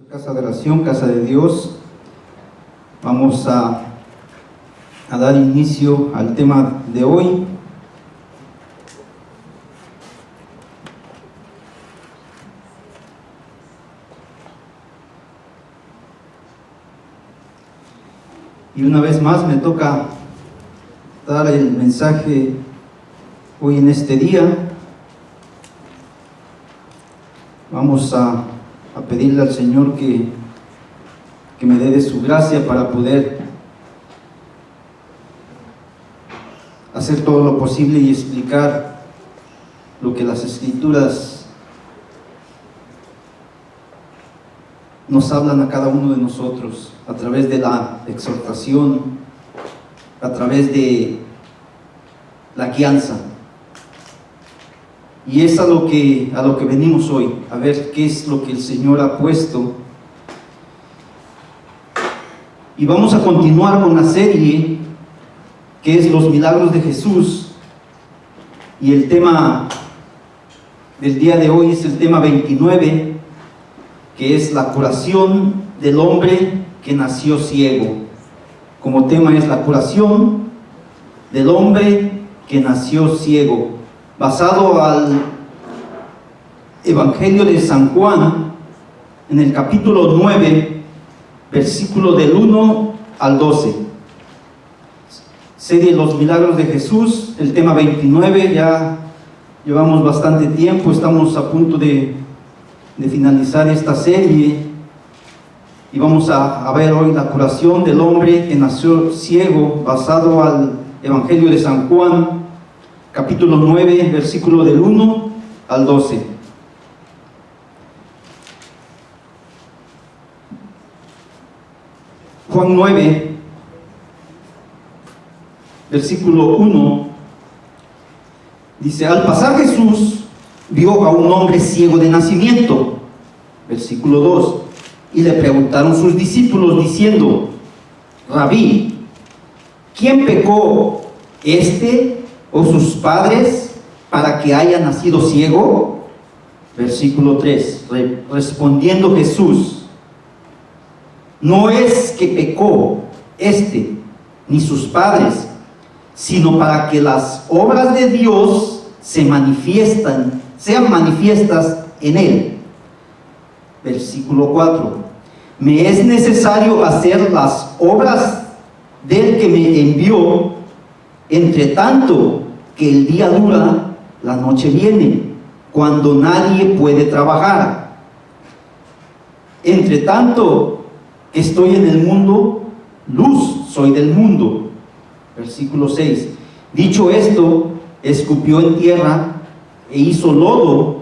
Casa de oración, casa de Dios. Vamos a dar inicio al tema de hoy. Y una vez más me toca dar el mensaje hoy en este día. Vamos a pedirle al Señor que me dé de su gracia para poder hacer todo lo posible y explicar lo que las Escrituras nos hablan a cada uno de nosotros a través de la exhortación, a través de la guianza. Y es a lo que venimos hoy, a ver qué es lo que el Señor ha puesto. Y vamos a continuar con la serie que es los milagros de Jesús. Y el tema del día de hoy es el tema 29, que es la curación del hombre que nació ciego. Como tema es la curación del hombre que nació ciego, basado al Evangelio de San Juan, en el capítulo 9, versículo del 1 al 12. Serie Los Milagros de Jesús, el tema 29, ya llevamos bastante tiempo, estamos a punto de finalizar esta serie, y vamos a ver hoy la curación del hombre que nació ciego, basado al Evangelio de San Juan, capítulo 9, versículo del 1 al 12. Juan 9, versículo 1, dice: al pasar Jesús vio a un hombre ciego de nacimiento. Versículo 2, y le preguntaron sus discípulos diciendo: Rabí, ¿quién pecó, este o sus padres, para que haya nacido ciego? Versículo 3, respondiendo Jesús: no es que pecó este ni sus padres, sino para que las obras de Dios sean manifiestas en él. Versículo 4, me es necesario hacer las obras del que me envió, entre tanto que el día dura, la noche viene, cuando nadie puede trabajar. Entre tanto que estoy en el mundo, luz soy del mundo. Versículo 6, dicho esto, escupió en tierra e hizo lodo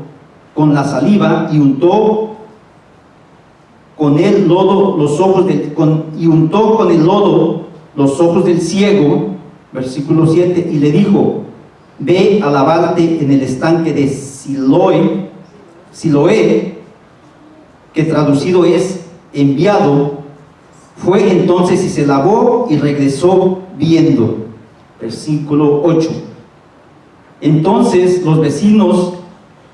con la saliva y untó con el lodo los ojos los ojos del ciego. Versículo 7, y le dijo: ve a lavarte en el estanque de Siloé, que traducido es enviado. Fue entonces y se lavó y regresó viendo. Versículo 8, entonces los vecinos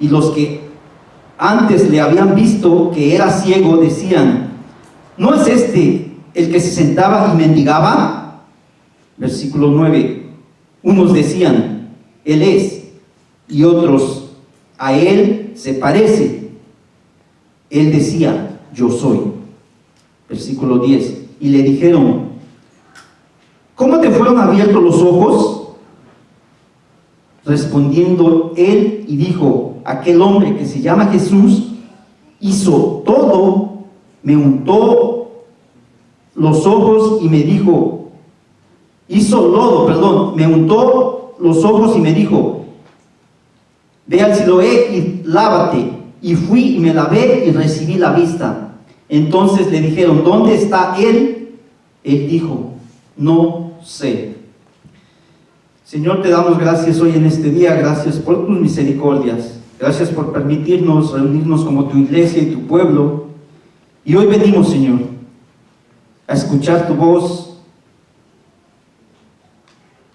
y los que antes le habían visto que era ciego decían: ¿no es este el que se sentaba y mendigaba? Versículo 9, unos decían: él es, y otros: a él se parece. Él decía: yo soy. Versículo 10, y le dijeron: ¿cómo te fueron abiertos los ojos? Respondiendo él y dijo: aquel hombre que se llama Jesús hizo todo, me untó los ojos y me dijo, me untó los ojos y me dijo: ve al Siloé y lávate. Y fui y me lavé y recibí la vista. Entonces le dijeron: ¿dónde está él? Él dijo: no sé. Señor, te damos gracias hoy en este día, gracias por tus misericordias, gracias por permitirnos reunirnos como tu iglesia y tu pueblo. Y hoy venimos, Señor, a escuchar tu voz,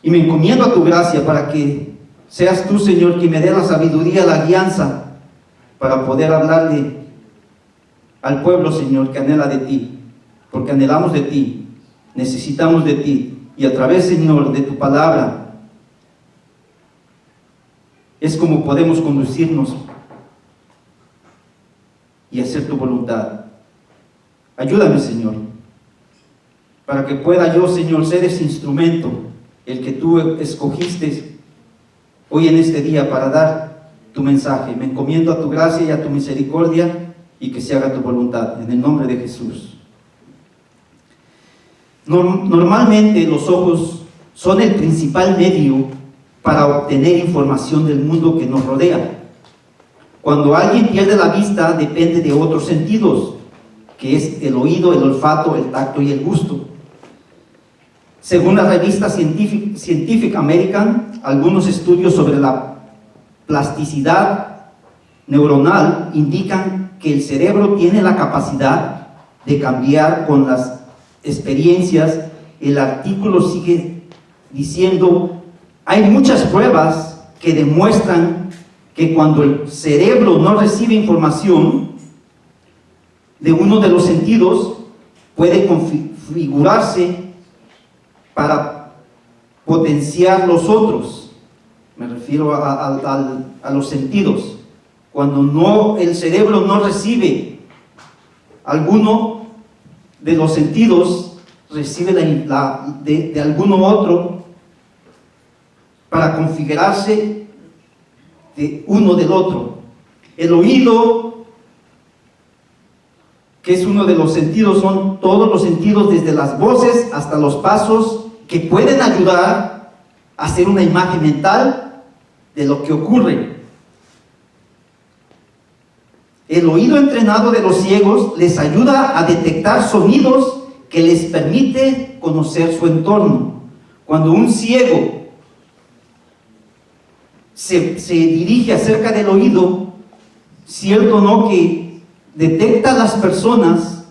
y me encomiendo a tu gracia para que seas tú, Señor, quien me dé la sabiduría, la guianza, para poder hablarle al pueblo, Señor, que anhela de ti, porque anhelamos de ti, necesitamos de ti, y a través, Señor, de tu palabra, es como podemos conducirnos y hacer tu voluntad. Ayúdame, Señor, para que pueda yo, Señor, ser ese instrumento, el que tú escogiste hoy en este día para dar tu mensaje. Me encomiendo a tu gracia y a tu misericordia, y que se haga tu voluntad, en el nombre de Jesús. Normalmente los ojos son el principal medio para obtener información del mundo que nos rodea. Cuando alguien pierde la vista, depende de otros sentidos, que es el oído, el olfato, el tacto y el gusto. Según la revista Scientific American, algunos estudios sobre la plasticidad neuronal indican que el cerebro tiene la capacidad de cambiar con las experiencias. El artículo sigue diciendo: hay muchas pruebas que demuestran que cuando el cerebro no recibe información de uno de los sentidos, puede configurarse para potenciar los otros. Me refiero a los sentidos. Cuando el cerebro no recibe alguno de los sentidos, recibe de alguno otro para configurarse de uno del otro. El oído, que es uno de los sentidos, son todos los sentidos, desde las voces hasta los pasos, que pueden ayudar a hacer una imagen mental de lo que ocurre. El oído entrenado de los ciegos les ayuda a detectar sonidos que les permite conocer su entorno. Cuando un ciego se dirige acerca del oído, cierto no que detecta a las personas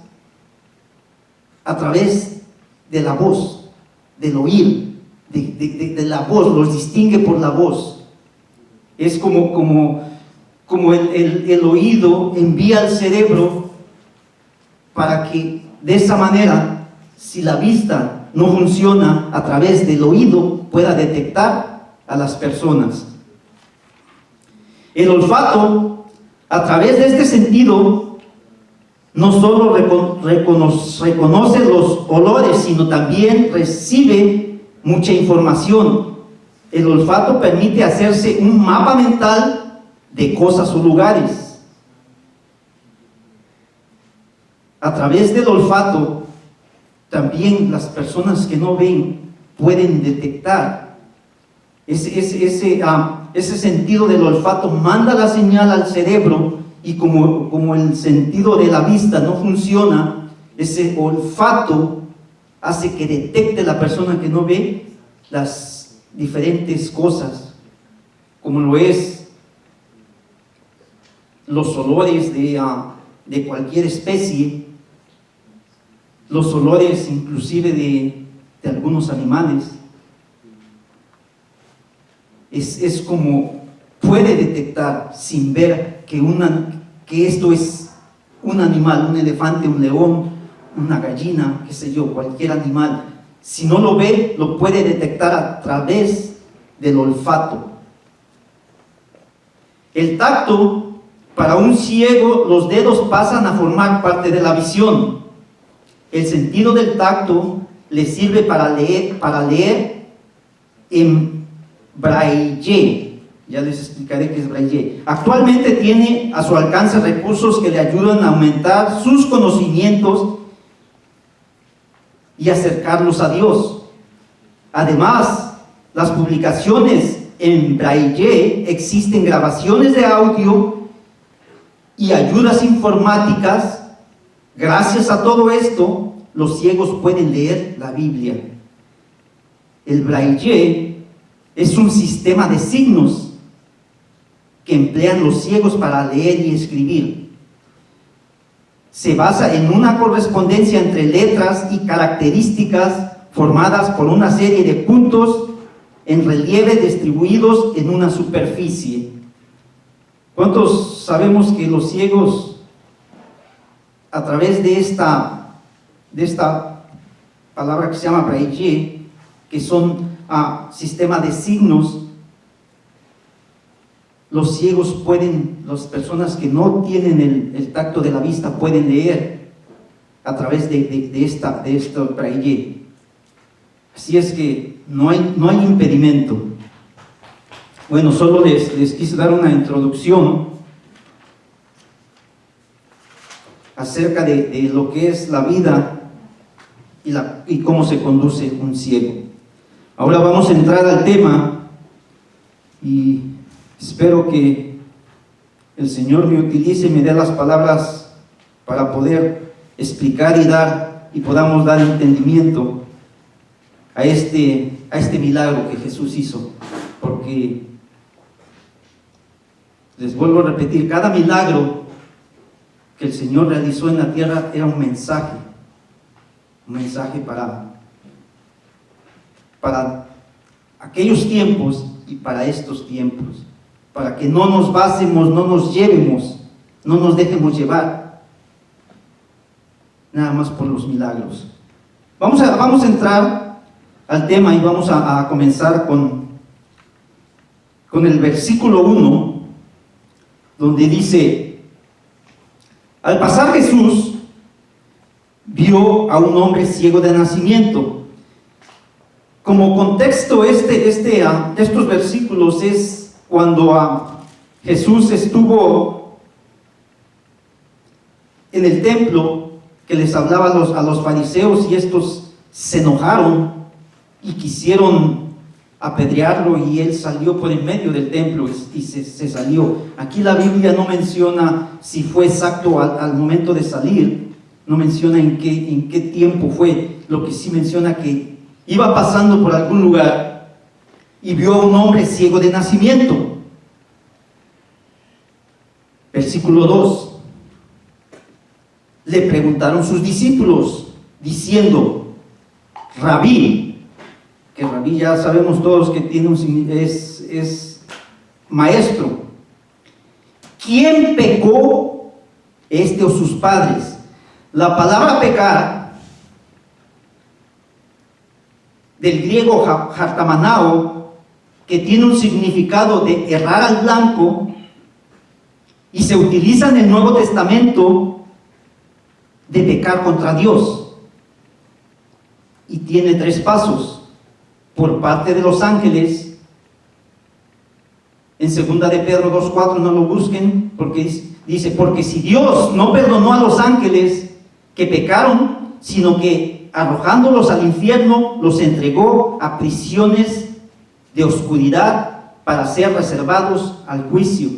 a través de la voz, del oír, de la voz, los distingue por la voz. Es como el oído envía al cerebro para que de esa manera, si la vista no funciona, a través del oído pueda detectar a las personas. El olfato, a través de este sentido, no solo reconoce los olores, sino también recibe mucha información. El olfato permite hacerse un mapa mental de cosas o lugares. A través del olfato, también las personas que no ven pueden detectar. Ese sentido del olfato manda la señal al cerebro, y como el sentido de la vista no funciona, ese olfato hace que detecte la persona que no ve las diferentes cosas, como lo es los olores de cualquier especie, los olores inclusive de algunos animales. Es como puede detectar sin ver que esto es un animal, un elefante, un león, una gallina, qué sé yo, cualquier animal. Si no lo ve, lo puede detectar a través del olfato. El tacto, para un ciego, los dedos pasan a formar parte de la visión. El sentido del tacto le sirve para leer en braille. Ya les explicaré qué es braille. Actualmente tiene a su alcance recursos que le ayudan a aumentar sus conocimientos y acercarlos a Dios. Además, las publicaciones en braille, existen grabaciones de audio y ayudas informáticas. Gracias a todo esto, los ciegos pueden leer la Biblia. El braille es un sistema de signos que emplean los ciegos para leer y escribir. Se basa en una correspondencia entre letras y características formadas por una serie de puntos en relieve distribuidos en una superficie. ¿Cuántos sabemos que los ciegos a través de esta palabra que se llama braille, que son sistema de signos, los ciegos pueden, las personas que no tienen el tacto de la vista pueden leer a través de esta braille. Así es que no hay impedimento. Bueno, solo les quise dar una introducción acerca de lo que es la vida y cómo se conduce un ciego. Ahora vamos a entrar al tema y espero que el Señor me utilice y me dé las palabras para poder explicar y podamos dar entendimiento a este milagro que Jesús hizo, porque les vuelvo a repetir, cada milagro que el Señor realizó en la tierra era un mensaje para aquellos tiempos y para estos tiempos, para que no nos basemos, no nos llevemos, no nos dejemos llevar nada más por los milagros. Vamos a entrar al tema y vamos a comenzar con el versículo 1, donde dice: al pasar Jesús vio a un hombre ciego de nacimiento. Como contexto, estos versículos es cuando Jesús estuvo en el templo, que les hablaba a los fariseos, y estos se enojaron y quisieron apedrearlo, y él salió por en medio del templo y se salió. Aquí la Biblia no menciona si fue exacto al momento de salir, no menciona en qué tiempo fue. Lo que sí menciona que iba pasando por algún lugar y vio a un hombre ciego de nacimiento. Versículo 2. Le preguntaron sus discípulos diciendo: Rabí, que Rabí ya sabemos todos que es maestro, ¿quién pecó, este o sus padres? La palabra pecar, del griego hartamanao, que tiene un significado de errar al blanco, y se utiliza en el Nuevo Testamento de pecar contra Dios, y tiene 3 pasos por parte de los ángeles. En 2 de Pedro 2:4, no lo busquen, porque dice: porque si Dios no perdonó a los ángeles que pecaron, sino que arrojándolos al infierno los entregó a prisiones de oscuridad para ser reservados al juicio.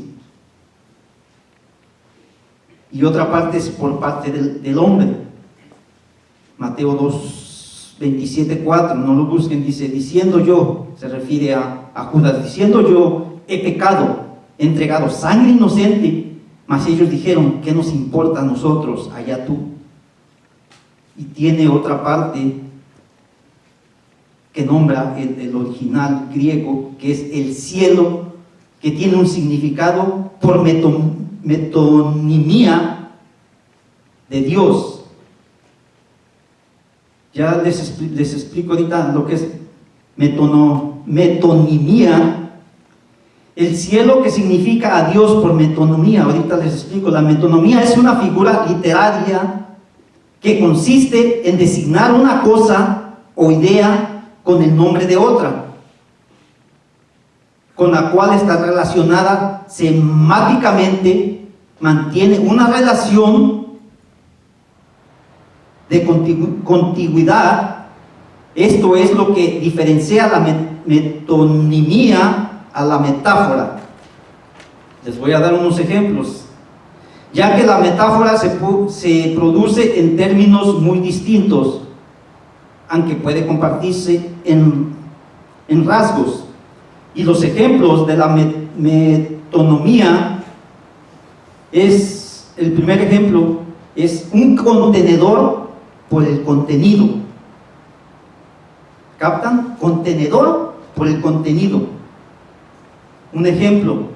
Y otra parte es por parte del hombre. Mateo 2:27-4, no lo busquen, dice: diciendo yo, se refiere a Judas, diciendo yo, he pecado, he entregado sangre inocente, mas ellos dijeron: ¿qué nos importa a nosotros? Allá tú. Y tiene otra parte que nombra el original griego, que es el cielo, que tiene un significado por metonimia de Dios. Ya les explico ahorita lo que es metonimia. El cielo, que significa a Dios por metonimia, ahorita les explico. La metonimia es una figura literaria que consiste en designar una cosa o idea con el nombre de otra, con la cual está relacionada semáticamente, mantiene una relación de contigüidad. Esto es lo que diferencia la metonimia a la metáfora. Les voy a dar unos ejemplos, ya que la metáfora se produce en términos muy distintos, aunque puede compartirse en rasgos. Y los ejemplos de la metonimia es, el primer ejemplo es un contenedor por el contenido. ¿Captan? Contenedor por el contenido. Un ejemplo: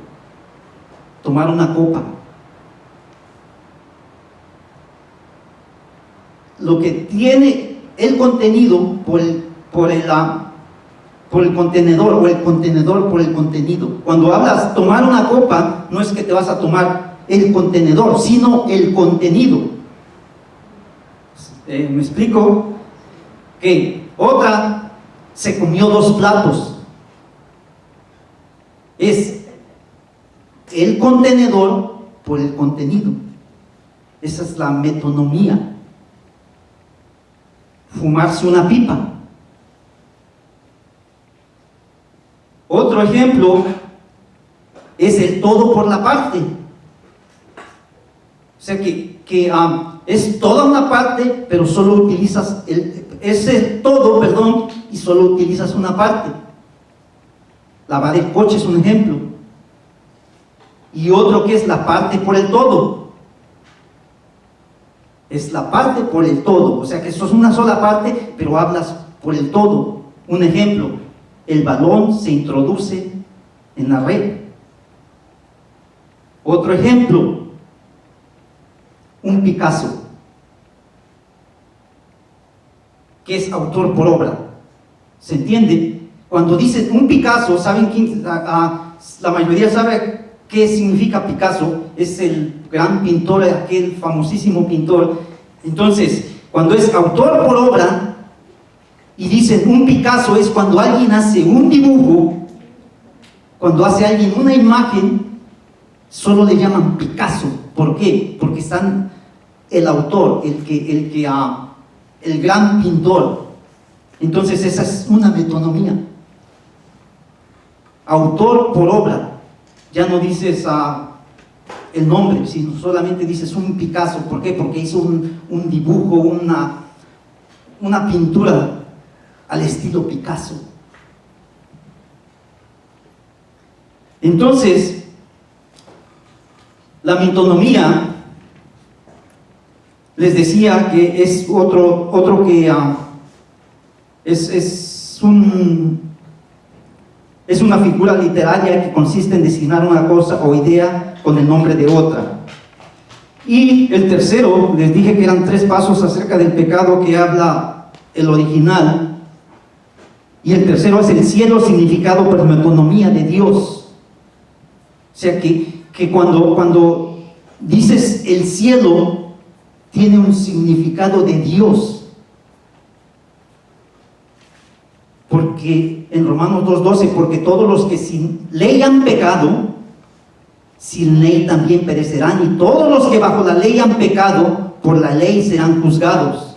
tomar una copa. lo que tiene el contenido por el contenedor, o el contenedor por el contenido. Cuando hablas tomar una copa, no es que te vas a tomar el contenedor, sino el contenido. Me explico. Que otra se comió 2 platos. Es el contenedor por el contenido. Esa es la metonomía. Fumarse una pipa. Otro ejemplo es el todo por la parte. O sea que es toda una parte, pero solo utilizas el todo, y solo utilizas una parte. Lavar el coche es un ejemplo. Y otro que es la parte por el todo. Es la parte por el todo. O sea que eso es una sola parte, pero hablas por el todo. Un ejemplo, el balón se introduce en la red. Otro ejemplo, un Picasso, que es autor por obra. ¿Se entiende? Cuando dice un Picasso, ¿saben quién? La mayoría sabe qué significa Picasso. Es el gran pintor, aquel famosísimo pintor. Entonces, cuando es autor por obra y dicen un Picasso, es cuando alguien hace un dibujo, cuando hace alguien una imagen, solo le llaman Picasso. ¿Por qué? Porque están el autor, el gran pintor. Entonces esa es una metonomía. Autor por obra. Ya no dices el nombre, sino solamente dices un Picasso. ¿Por qué? Porque hizo un dibujo, una pintura al estilo Picasso. Entonces, la metonomía, les decía que es otro que es una figura literaria que consiste en designar una cosa o idea con el nombre de otra. Y el tercero, les dije que eran 3 pasos acerca del pecado que habla el original. Y el tercero es el cielo significado por metonomía de Dios. O sea que cuando dices el cielo, tiene un significado de Dios. Porque en Romanos 2:12, porque todos los que sin ley han pecado, sin ley también perecerán, y todos los que bajo la ley han pecado, por la ley serán juzgados.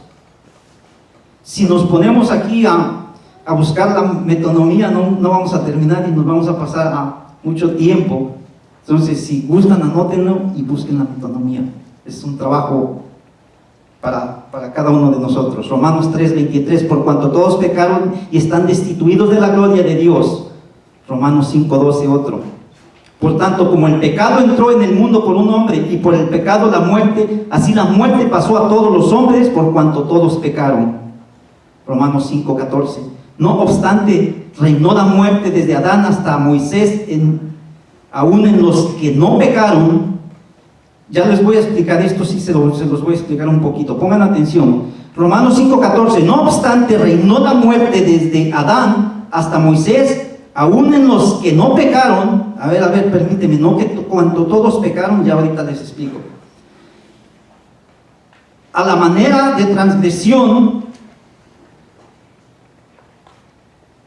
Si nos ponemos aquí a buscar la metonomía, no vamos a terminar y nos vamos a pasar mucho tiempo. Entonces, si gustan, anótenlo y busquen la metonomía. Es un trabajo para cada uno de nosotros. Romanos 3:23, por cuanto todos pecaron y están destituidos de la gloria de Dios. Romanos 5:12, otro. Por tanto, como el pecado entró en el mundo por un hombre, y por el pecado la muerte, así la muerte pasó a todos los hombres, por cuanto todos pecaron. Romanos 5:14. No obstante, reinó la muerte desde Adán hasta Moisés, aún en los que no pecaron. Ya les voy a explicar esto, sí se los voy a explicar un poquito. Pongan atención. Romanos 5:14. No obstante, reinó la muerte desde Adán hasta Moisés, aún en los que no pecaron. A ver, permíteme, no que cuando todos pecaron, ya ahorita les explico. A la manera de transgresión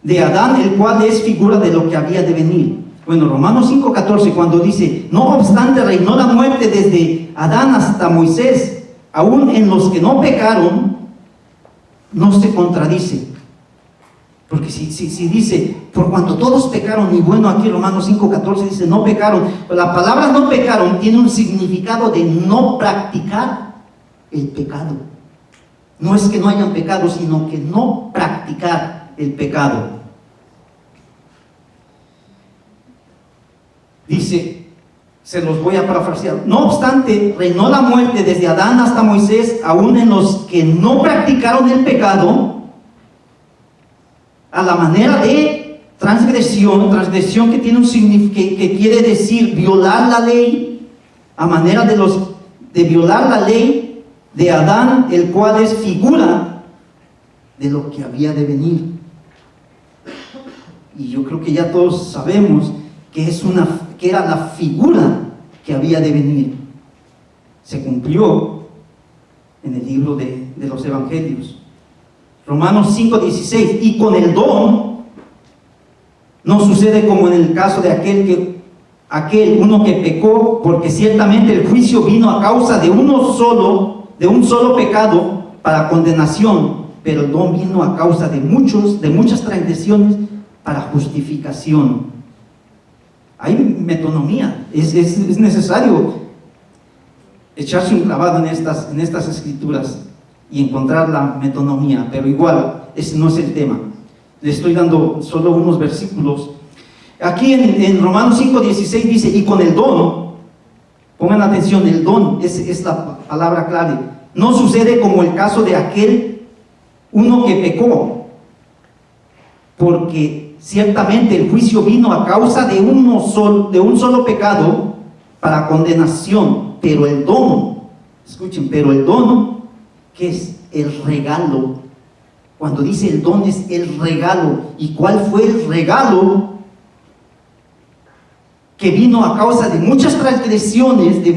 de Adán, el cual es figura de lo que había de venir. Bueno, Romanos 5:14, cuando dice, no obstante reinó la muerte desde Adán hasta Moisés, aún en los que no pecaron, no se contradice. Porque si dice, por cuanto todos pecaron, y bueno, aquí Romanos 5:14 dice, no pecaron. La palabra no pecaron tiene un significado de no practicar el pecado. No es que no hayan pecado, sino que no practicar el pecado. Dice, se los voy a parafrasear. No obstante, reinó la muerte desde Adán hasta Moisés, aún en los que no practicaron el pecado, a la manera de transgresión que tiene un significado, que quiere decir violar la ley, a manera de violar la ley, de Adán, el cual es figura de lo que había de venir. Y yo creo que ya todos sabemos que era la figura que había de venir. Se cumplió en el libro de los Evangelios. Romanos 5:16, y con el don no sucede como en el caso de uno que pecó, porque ciertamente el juicio vino a causa de un solo pecado para condenación, pero el don vino a causa de muchas transgresiones para justificación. Hay metonomía, es necesario echarse un clavado en estas escrituras y encontrar la metonomía, pero igual, ese no es el tema. Le estoy dando solo unos versículos. Aquí en Romanos 5:16 dice, y con el don, pongan atención, el don es la palabra clave, no sucede como el caso de uno que pecó, porque ciertamente el juicio vino a causa de un solo pecado para condenación, pero el don, escuchen, pero el don, que es el regalo. Cuando dice el don es el regalo. ¿Y cuál fue el regalo? Que vino a causa de muchas transgresiones, de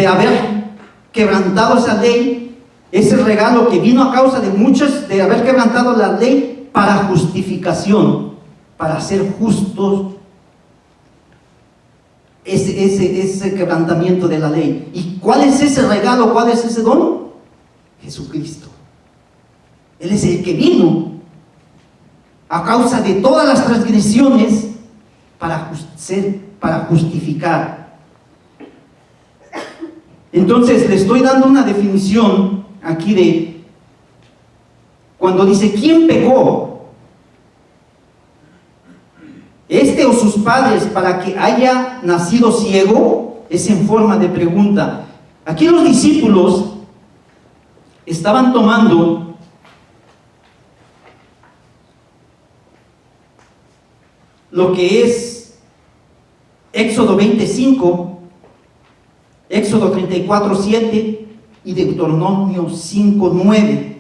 haber quebrantado esa ley. Ese regalo que vino a causa de haber quebrantado la ley para justificación, para ser justos. Ese quebrantamiento de la ley. ¿Y cuál es ese regalo? ¿Cuál es ese don? Jesucristo. Él es el que vino a causa de todas las transgresiones para justificar. Entonces le estoy dando una definición aquí de cuando dice ¿quién pecó? ¿Este o sus padres para que haya nacido ciego? Es en forma de pregunta. Aquí los discípulos estaban tomando lo que es Éxodo 25, Éxodo 34:7 y Deuteronomio 5:9.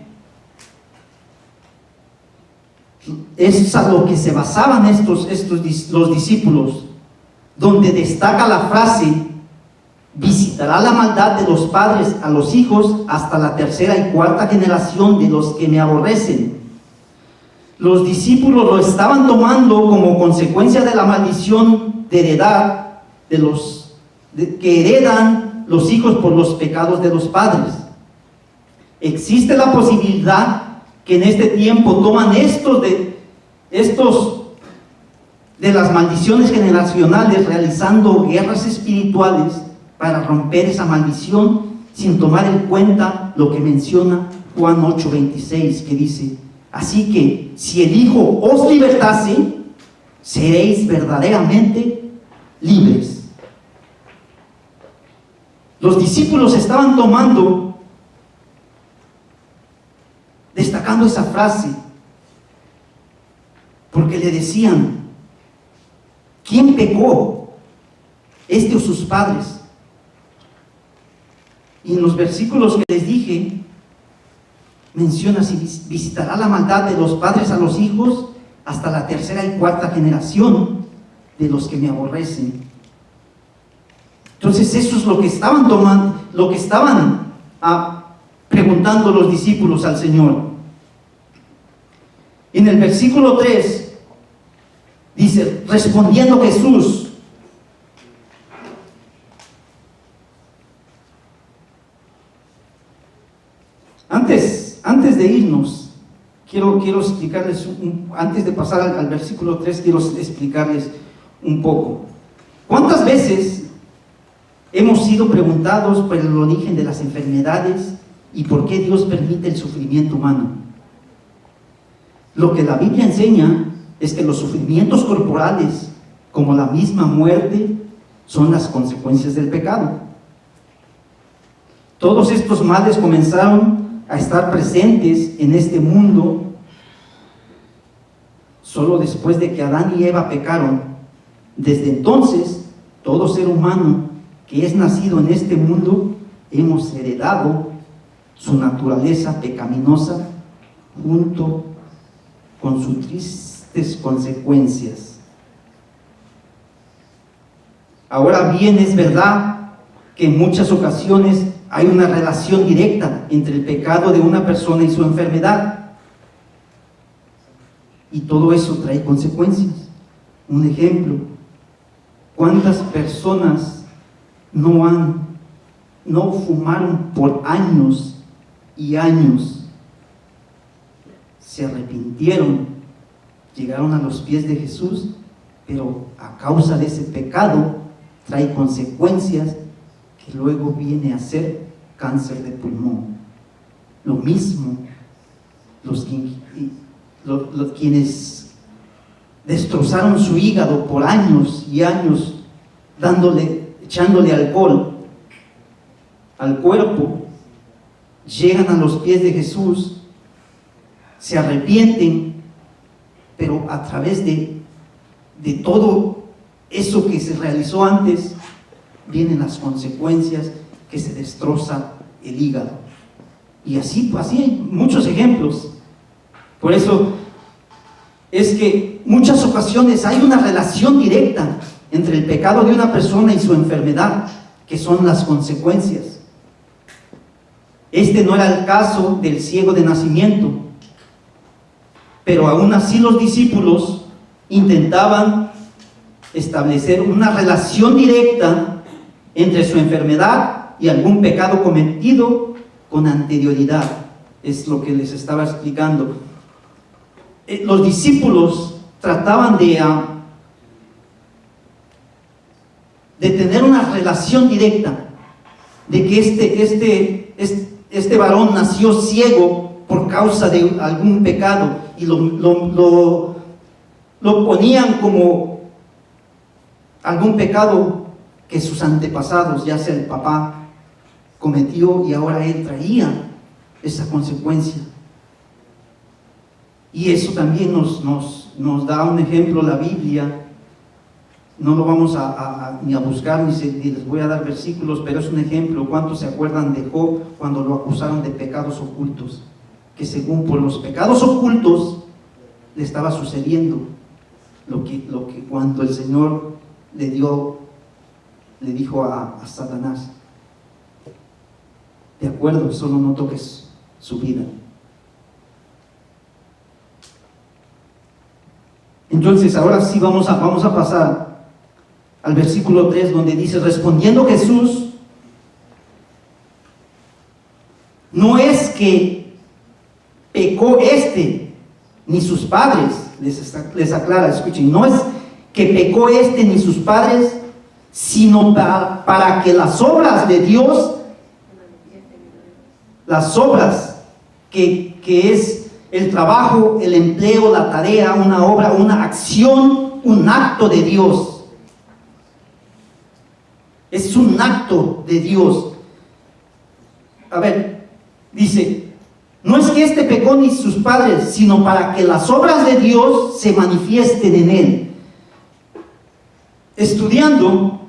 Es a lo que se basaban los discípulos, donde destaca la frase: visitará la maldad de los padres a los hijos hasta la tercera y cuarta generación de los que me aborrecen. Los discípulos lo estaban tomando como consecuencia de la maldición de heredad que heredan los hijos por los pecados de los padres. Existe la posibilidad que en este tiempo toman de las maldiciones generacionales, realizando guerras espirituales para romper esa maldición, sin tomar en cuenta lo que menciona Juan 8:26, que dice: así que si el Hijo os libertase, seréis verdaderamente libres. Los discípulos estaban destacando esa frase, porque le decían: ¿quién pecó? ¿Este o sus padres? Y en los versículos que les dije, menciona: si visitará la maldad de los padres a los hijos hasta la tercera y cuarta generación de los que me aborrecen. Entonces eso es lo que estaban tomando, lo que estaban preguntando los discípulos al Señor. En el versículo 3 dice: respondiendo Jesús, antes de irnos, quiero explicarles, antes de pasar al versículo 3, quiero explicarles un poco. ¿Cuántas veces hemos sido preguntados por el origen de las enfermedades y por qué Dios permite el sufrimiento humano? Lo que la Biblia enseña es que los sufrimientos corporales, como la misma muerte, son las consecuencias del pecado. Todos estos males comenzaron a estar presentes en este mundo solo después de que Adán y Eva pecaron. Desde entonces, todo ser humano que es nacido en este mundo, hemos heredado su naturaleza pecaminosa junto con sus tristes consecuencias. Ahora bien, es verdad que en muchas ocasiones hay una relación directa entre el pecado de una persona y su enfermedad. Y todo eso trae consecuencias. Un ejemplo, ¿cuántas personas no fumaron por años y años? Se arrepintieron, llegaron a los pies de Jesús, pero a causa de ese pecado trae consecuencias que luego viene a ser cáncer de pulmón. Lo mismo, quienes destrozaron su hígado por años y años, echándole alcohol al cuerpo, llegan a los pies de Jesús, se arrepienten, pero a través de todo eso que se realizó antes, vienen las consecuencias, que se destroza el hígado. Y así hay muchos ejemplos. Por eso es que muchas ocasiones hay una relación directa entre el pecado de una persona y su enfermedad, que son las consecuencias. Este no era el caso del ciego de nacimiento, pero aún así los discípulos intentaban establecer una relación directa entre su enfermedad y algún pecado cometido con anterioridad. Es lo que les estaba explicando. Los discípulos trataban de tener una relación directa, de que este varón nació ciego por causa de algún pecado, y lo ponían como algún pecado que sus antepasados, ya sea el papá, cometió, y ahora él traía esa consecuencia. Y eso también nos da un ejemplo la Biblia. No lo vamos ni a buscar, ni les voy a dar versículos, pero es un ejemplo. ¿Cuántos se acuerdan de Job cuando lo acusaron de pecados ocultos? Que según por los pecados ocultos le estaba sucediendo lo que cuando el Señor le dijo a Satanás: de acuerdo, solo no toques su vida. Entonces, ahora sí vamos a pasar al versículo 3, donde dice: respondiendo Jesús, no es que pecó ni sus padres, les aclara, escuchen, no es que pecó ni sus padres, sino para que las obras de Dios, las obras que es el trabajo, el empleo, la tarea, una obra, una acción, un acto de Dios. Es un acto de Dios. A ver, dice: no es que pecó ni sus padres, sino para que las obras de Dios se manifiesten en él. Estudiando,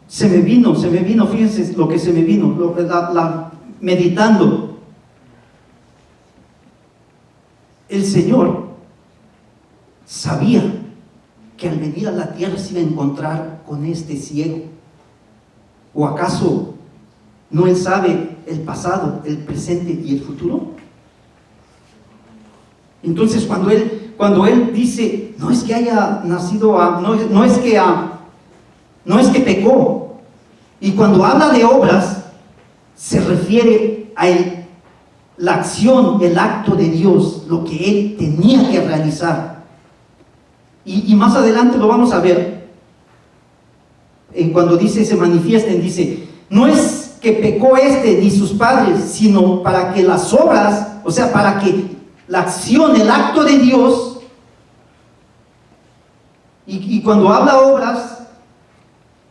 se me vino, fíjense lo que se me vino, meditando. El Señor sabía que al venir a la tierra se iba a encontrar con este ciego. ¿O acaso no Él sabe el pasado, el presente y el futuro? Entonces, cuando él dice: no es que haya nacido, no es que pecó, y cuando habla de obras, se refiere a la acción, el acto de Dios, lo que Él tenía que realizar. Y más adelante lo vamos a ver. Cuando dice se manifiesten, dice: no es que pecó ni sus padres, sino para que las obras, o sea, para que la acción, el acto de Dios, y cuando habla obras,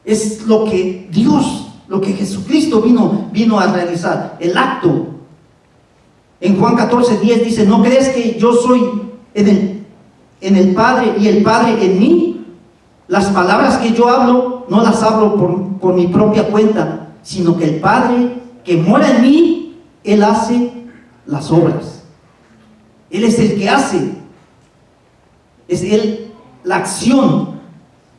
es lo que Dios, lo que Jesucristo vino a realizar, el acto. En Juan 14:10 dice: ¿no crees que yo soy en el Padre y el Padre en mí? Las palabras que yo hablo no las hablo por mi propia cuenta, sino que el Padre que mora en mí, Él hace las obras. Él es el que hace. Es Él, la acción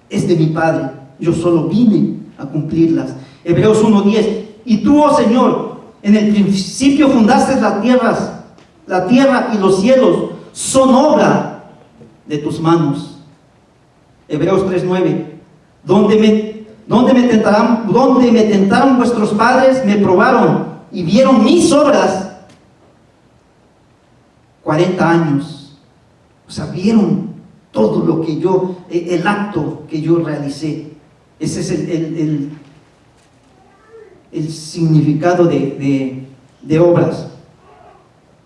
es de mi Padre. Yo solo vine a cumplirlas. Hebreos 1:10. Y tú, oh Señor, en el principio fundaste la tierra y los cielos son obra de tus manos. Hebreos 3:9. ¿Dónde me tentaron vuestros padres? Me probaron y vieron mis obras 40 años. O sea, vieron todo lo que el acto que yo realicé. Ese es el significado de obras.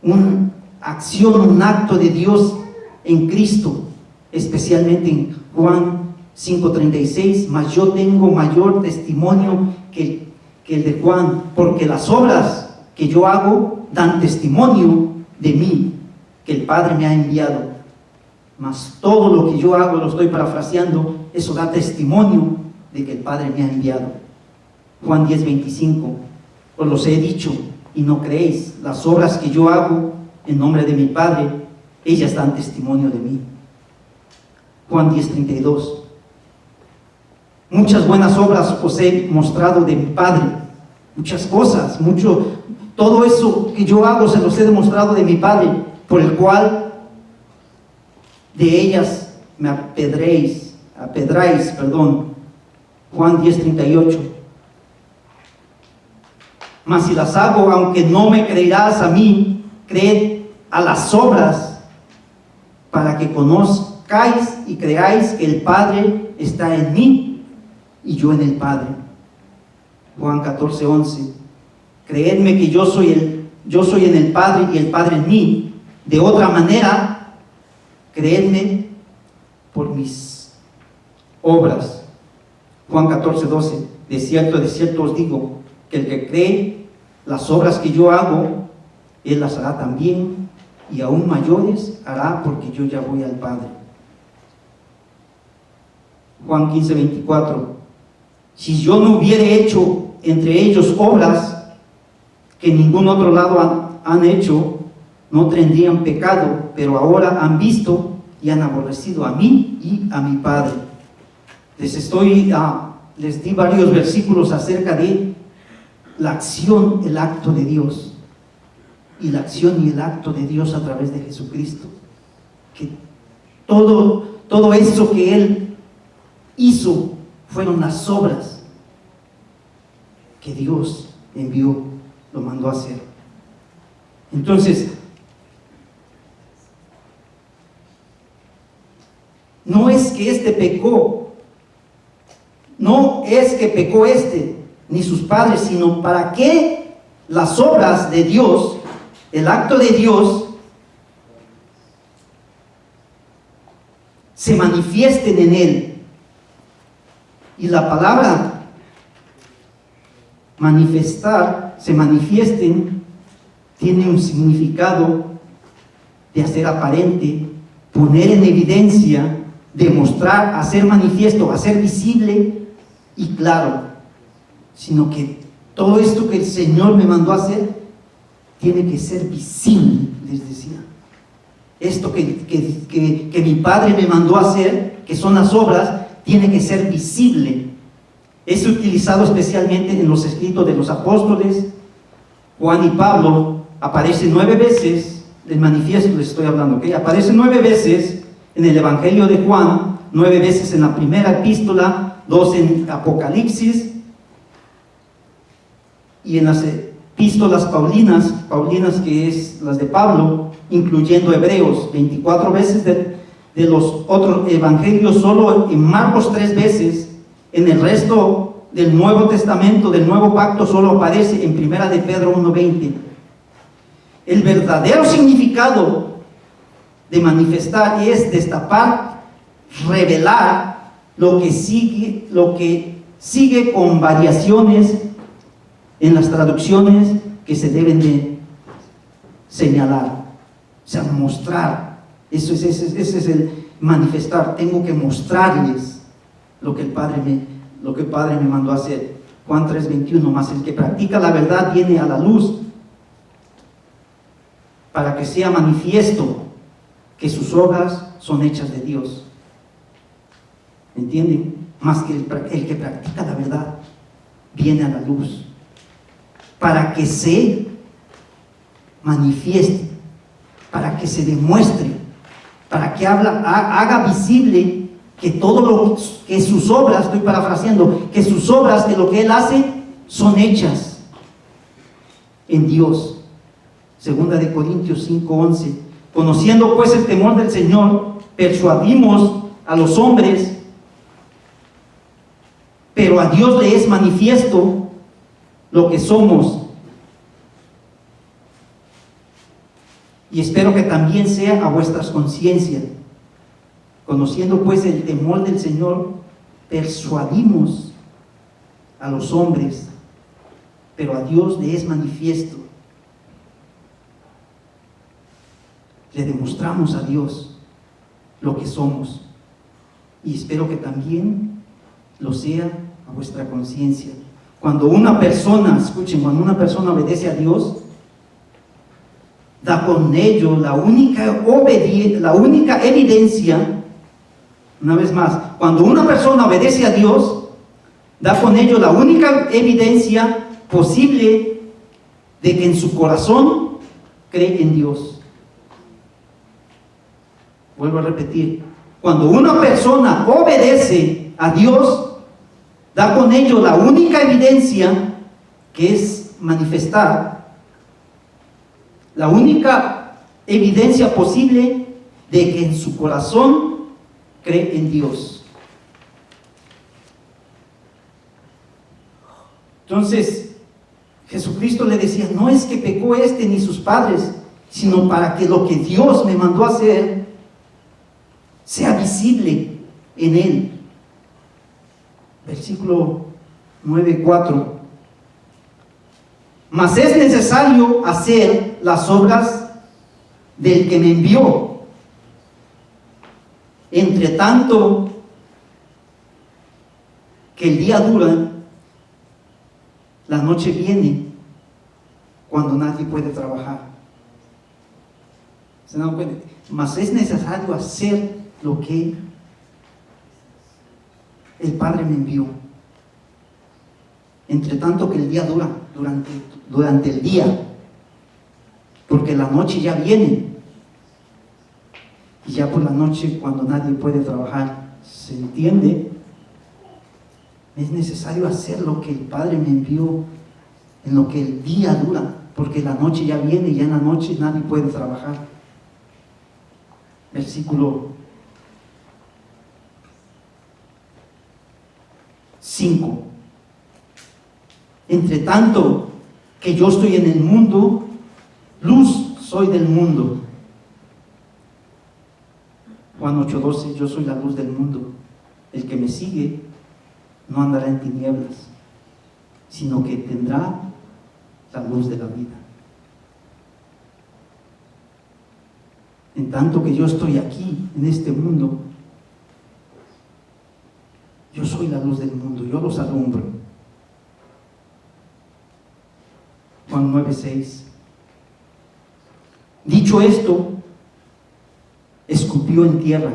Una acción, un acto de Dios en Cristo, especialmente en Juan 5:36, mas yo tengo mayor testimonio que el de Juan, porque las obras que yo hago dan testimonio de mí, que el Padre me ha enviado. Mas todo lo que yo hago, lo estoy parafraseando, eso da testimonio de que el Padre me ha enviado. Juan 10:25, os los he dicho y no creéis, las obras que yo hago en nombre de mi Padre, ellas dan testimonio de mí. Juan 10:32, muchas buenas obras os he mostrado de mi Padre, muchas cosas, todo eso que yo hago se los he demostrado de mi Padre, por el cual de ellas me apedráis. Juan 10:38, mas si las hago, aunque no me creerás a mí, creed a las obras, para que conozcáis y creáis que el Padre está en mí y yo en el Padre. Juan 14:11, creedme que yo soy en el Padre y el Padre en mí. De otra manera, creedme por mis obras. Juan 14:12, de cierto os digo, que el que cree las obras que yo hago, él las hará también, y aún mayores hará, porque yo ya voy al Padre. Juan 15:24, si yo no hubiere hecho entre ellos obras que en ningún otro lado han hecho, no tendrían pecado, pero ahora han visto y han aborrecido a mí y a mi Padre. Les di varios versículos acerca de la acción, el acto de Dios, y la acción y el acto de Dios a través de Jesucristo, que todo eso que Él hizo fueron las obras que Dios envió, lo mandó a hacer. Entonces, no es que pecó ni sus padres, sino para que las obras de Dios, el acto de Dios, se manifiesten en él. Y la palabra manifestar, se manifiesten, tiene un significado de hacer aparente, poner en evidencia, demostrar, hacer manifiesto, hacer visible y claro. Sino que todo esto que el Señor me mandó a hacer tiene que ser visible, les decía. Esto que mi Padre me mandó a hacer, que son las obras, tiene que ser visible. Es utilizado especialmente en los escritos de los apóstoles. Juan y Pablo aparecen 9 veces, del manifiesto les estoy hablando, ¿ok? Aparecen 9 veces en el Evangelio de Juan, 9 veces en la primera epístola, 2 en Apocalipsis, y en las epístolas paulinas que es las de Pablo, incluyendo Hebreos, 24 veces de los otros evangelios, solo en Marcos 3 veces. En el resto del Nuevo Testamento, del Nuevo Pacto, solo aparece en Primera de Pedro 1:20. El verdadero significado de manifestar es destapar, revelar lo que sigue con variaciones en las traducciones que se deben de señalar, o sea, mostrar. Ese es el manifestar. Tengo que mostrarles lo que el Padre lo que el Padre me mandó a hacer. Juan 3:21, mas el que practica la verdad viene a la luz para que sea manifiesto que sus obras son hechas de Dios. ¿Me entienden? Más que el que practica la verdad viene a la luz para que se manifieste, para que se demuestre, para que haga visible que todo lo que sus obras, estoy parafraseando, que sus obras, que lo que Él hace, son hechas en Dios. Segunda de Corintios 5:11. Conociendo pues el temor del Señor, persuadimos a los hombres, pero a Dios le es manifiesto lo que somos. Y espero que también sea a vuestras conciencias. Conociendo pues el temor del Señor, persuadimos a los hombres, pero a Dios le es manifiesto. Le demostramos a Dios lo que somos. Y espero que también lo sea a vuestra conciencia. Cuando una persona, escuchen, cuando una persona obedece a Dios, da con ello la única evidencia. Una vez más, cuando una persona obedece a Dios, da con ello la única evidencia posible de que en su corazón cree en Dios. Vuelvo a repetir, cuando una persona obedece a Dios, da con ello la única evidencia que es manifestar, la única evidencia posible de que en su corazón cree en Dios. Entonces, Jesucristo le decía, no es que pecó ni sus padres, sino para que lo que Dios me mandó a hacer sea visible en él. Versículo 9:4. Mas es necesario hacer las obras del que me envió. Entre tanto que el día dura, la noche viene cuando nadie puede trabajar. ¿Se dan cuenta? Mas es necesario hacer lo que el Padre me envió. Entre tanto que el día dura, durante el día, porque la noche ya viene. Y ya por la noche, cuando nadie puede trabajar, ¿se entiende? Es necesario hacer lo que el Padre me envió, en lo que el día dura, porque la noche ya viene y ya en la noche nadie puede trabajar. Versículo 5. Entre tanto que yo estoy en el mundo, luz soy del mundo. Juan 8:12, yo soy la luz del mundo. El que me sigue no andará en tinieblas, sino que tendrá la luz de la vida. En tanto que yo estoy aquí, en este mundo, yo soy la luz del mundo, yo los alumbro. Juan 9:6. Dicho esto, escupió en tierra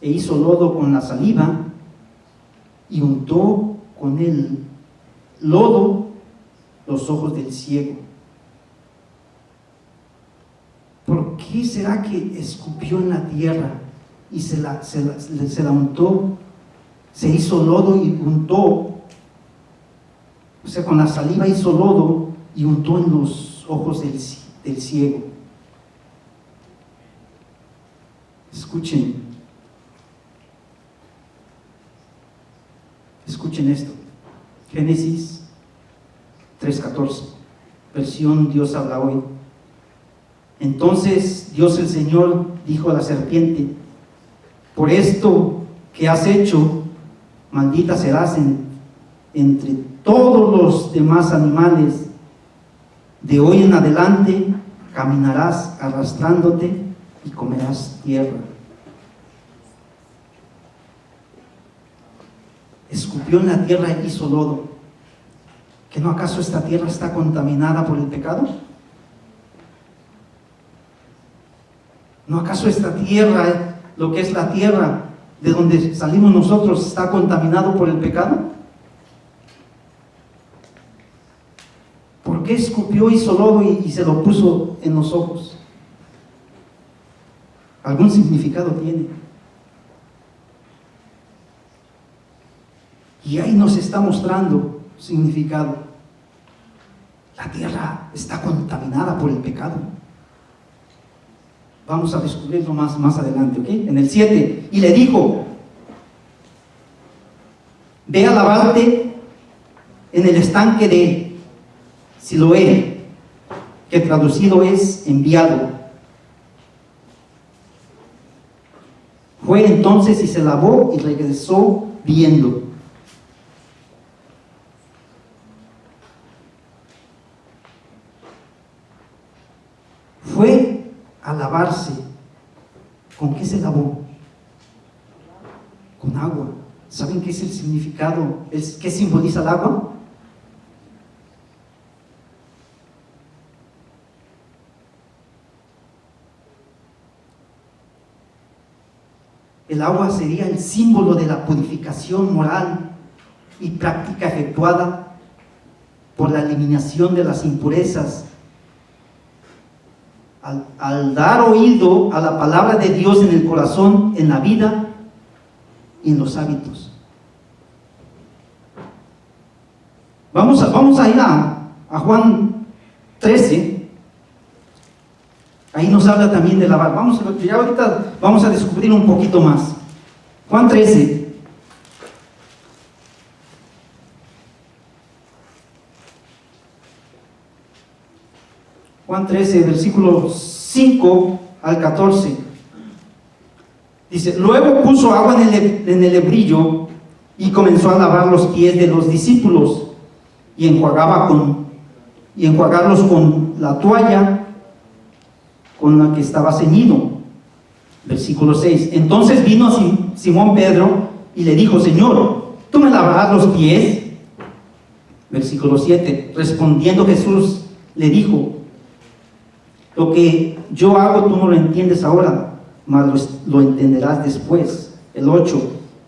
e hizo lodo con la saliva y untó con el lodo los ojos del ciego. ¿Por qué será que escupió en la tierra y se la untó? Se hizo lodo y untó, o sea, con la saliva hizo lodo y untó en los ojos del ciego. Escuchen esto. Génesis 3:14, versión Dios habla hoy. Entonces Dios el Señor dijo a la serpiente: por esto que has hecho, maldita serás entre todos los demás animales. De hoy en adelante caminarás arrastrándote y comerás tierra. escupió en la tierra y hizo lodo. ¿Que no acaso esta tierra está contaminada por el pecado? ¿No acaso esta tierra, lo que es la tierra de donde salimos nosotros, está contaminado por el pecado? ¿Por qué escupió, hizo lodo y se lo puso en los ojos? Algún significado tiene. Y ahí nos está mostrando significado. La tierra está contaminada por el pecado. Vamos a descubrirlo más adelante, ¿ok? En el 7, y le dijo: ve a lavarte en el estanque de Siloé, que traducido es enviado. Fue entonces y se lavó y regresó viendo. Fue a lavarse. ¿Con qué se lavó? Con agua. ¿Saben qué es el significado? ¿Qué simboliza el agua? El agua sería el símbolo de la purificación moral y práctica efectuada por la eliminación de las impurezas. Al dar oído a la palabra de Dios en el corazón, en la vida y en los hábitos. Vamos a ir a Juan 13. Ahí nos habla también de lavar. Ya ahorita vamos a descubrir un poquito más. Juan 13. Juan 13, versículo 5 al 14. Dice: luego puso agua en el hebrillo y comenzó a lavar los pies de los discípulos y enjuagarlos con la toalla con la que estaba ceñido. Versículo 6. Entonces vino Simón Pedro y le dijo: Señor, ¿tú me lavarás los pies? Versículo 7. Respondiendo Jesús le dijo: lo que yo hago tú no lo entiendes ahora, mas lo entenderás después. El 8.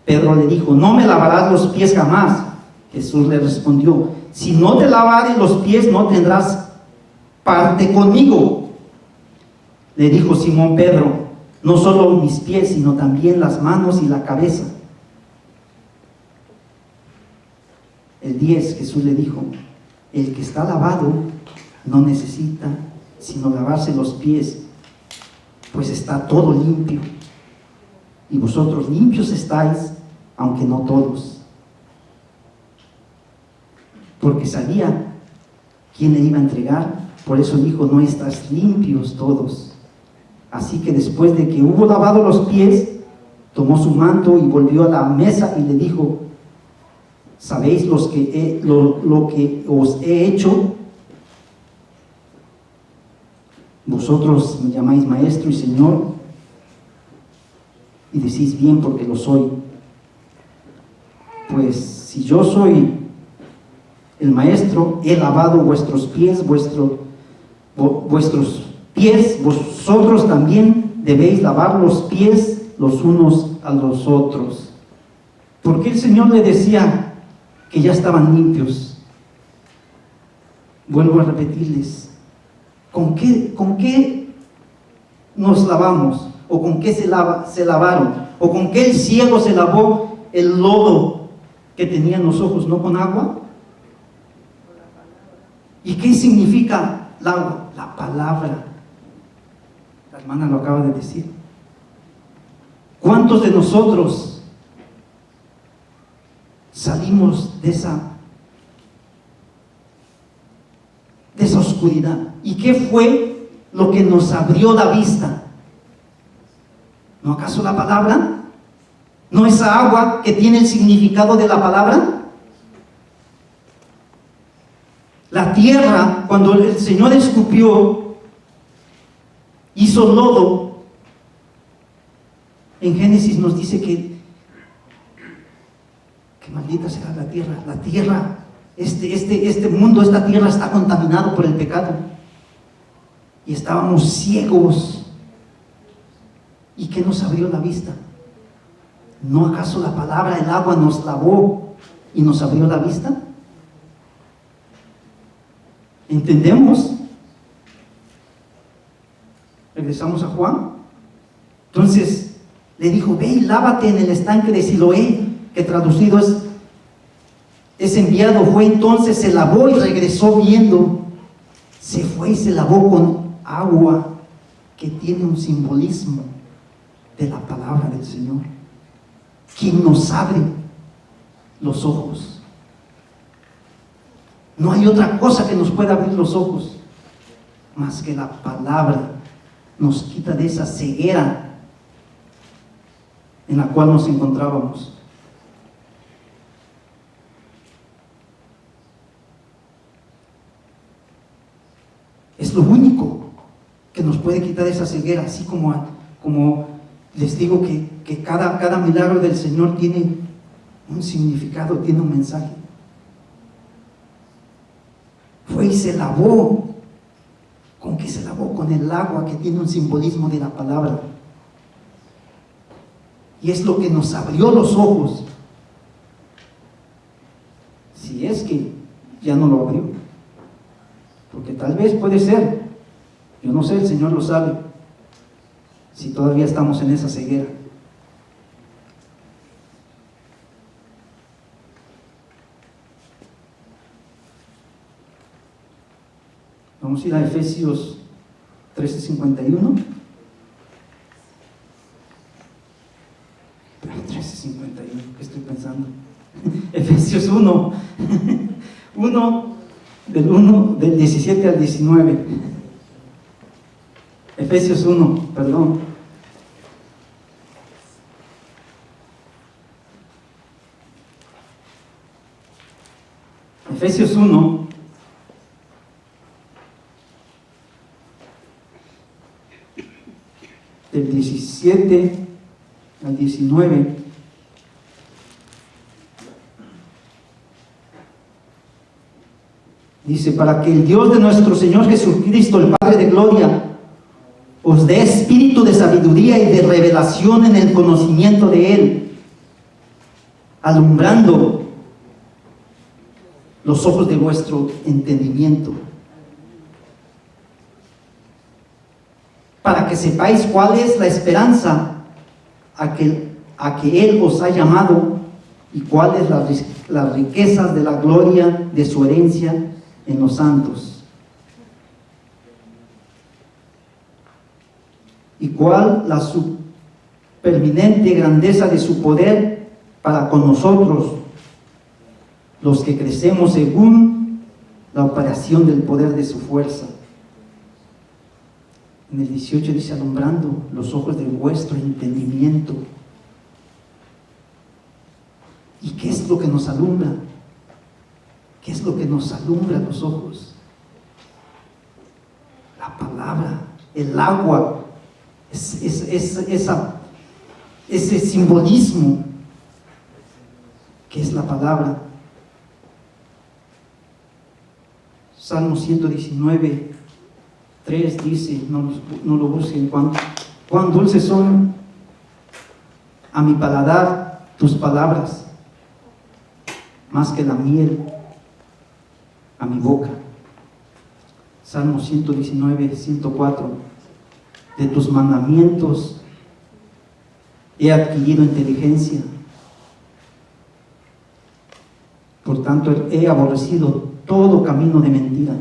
Pedro le dijo: no me lavarás los pies jamás. Jesús le respondió: si no te lavares los pies, no tendrás parte conmigo. Le dijo Simón Pedro: no solo mis pies, sino también las manos y la cabeza. El 10, Jesús le dijo: el que está lavado no necesita sino lavarse los pies, pues está todo limpio. Y vosotros limpios estáis, aunque no todos. Porque sabía quién le iba a entregar, por eso dijo: no estás limpios todos. Así que después de que hubo lavado los pies, tomó su manto y volvió a la mesa y le dijo: ¿sabéis lo que os he hecho? Vosotros me llamáis maestro y señor, y decís bien, porque lo soy. Pues si yo soy el maestro, he lavado vuestros pies, vosotros también debéis lavar los pies los unos a los otros. ¿Por qué el Señor le decía que ya estaban limpios? Vuelvo a repetirles: ¿con qué nos lavamos? ¿O con qué se lavaron? ¿O con qué el ciego se lavó el lodo que tenía en los ojos? ¿No con agua? ¿Y qué significa el agua? La palabra. La hermana lo acaba de decir. ¿Cuántos de nosotros salimos de esa oscuridad? ¿Y qué fue lo que nos abrió la vista? ¿No acaso la palabra? ¿No esa agua que tiene el significado de la palabra? La tierra, cuando el Señor escupió, hizo lodo. En Génesis nos dice que que maldita será la tierra. La tierra, este mundo, esta tierra está contaminado por el pecado. Y estábamos ciegos. ¿Y qué nos abrió la vista? ¿No acaso la palabra, el agua nos lavó y nos abrió la vista? ¿Entendemos? Regresamos a Juan. Entonces le dijo: ve y lávate en el estanque de Siloé, que traducido es enviado. Fue entonces, se lavó y regresó viendo. Se fue y se lavó con agua, que tiene un simbolismo de la palabra del Señor, quien nos abre los ojos. No hay otra cosa que nos pueda abrir los ojos más que la palabra. Nos quita de esa ceguera en la cual nos encontrábamos. Es lo único que nos puede quitar esa ceguera, así como les digo que cada milagro del Señor tiene un significado, tiene un mensaje. Fue y se lavó. ¿Con qué se lavó? Con el agua, que tiene un simbolismo de la palabra. Y es lo que nos abrió los ojos. Si es que ya no lo abrió. Porque tal vez puede ser, yo no sé, el Señor lo sabe, si todavía estamos en esa ceguera. Vamos a ir a Efesios 13:51. 13:51, ¿qué estoy pensando? Efesios 1, del 17 al 19. Efesios 1, perdón. Efesios 1, del 17 al 19. Dice: para que el Dios de nuestro Señor Jesucristo, el Padre de gloria, os dé espíritu de sabiduría y de revelación en el conocimiento de Él, alumbrando los ojos de vuestro entendimiento, para que sepáis cuál es la esperanza a que Él os ha llamado, y cuáles las riquezas de la gloria de su herencia en los santos, y cuál la superminente grandeza de su poder para con nosotros, los que crecemos según la operación del poder de su fuerza. En el 18 dice: alumbrando los ojos de vuestro entendimiento. ¿Y qué es lo que nos alumbra? ¿Qué es lo que nos alumbra los ojos? La palabra, el agua, ese simbolismo que es la palabra. Salmo 119, 3 dice, no lo busquen: cuán dulces son a mi paladar tus palabras, más que la miel a mi boca. Salmo 119, 104: de tus mandamientos he adquirido inteligencia, por tanto he aborrecido todo camino de mentira.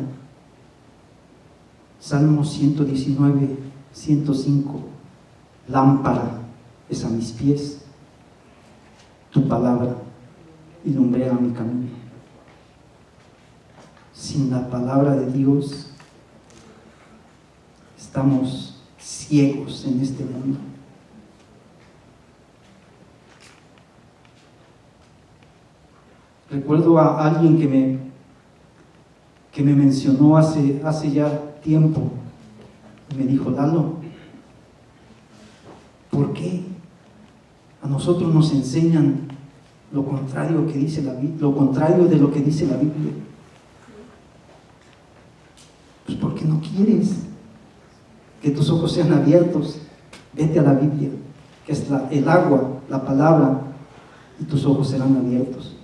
Salmo 119, 105: lámpara es a mis pies tu palabra y lumbrera mi camino. Sin la palabra de Dios estamos ciegos en este mundo. Recuerdo a alguien que me mencionó hace ya tiempo. Me dijo: Lalo, ¿por qué a nosotros nos enseñan lo contrario que dice lo contrario de lo que dice la Biblia. Pues porque no quieres que tus ojos sean abiertos. Vete a la Biblia, que es el agua, la palabra, y tus ojos serán abiertos.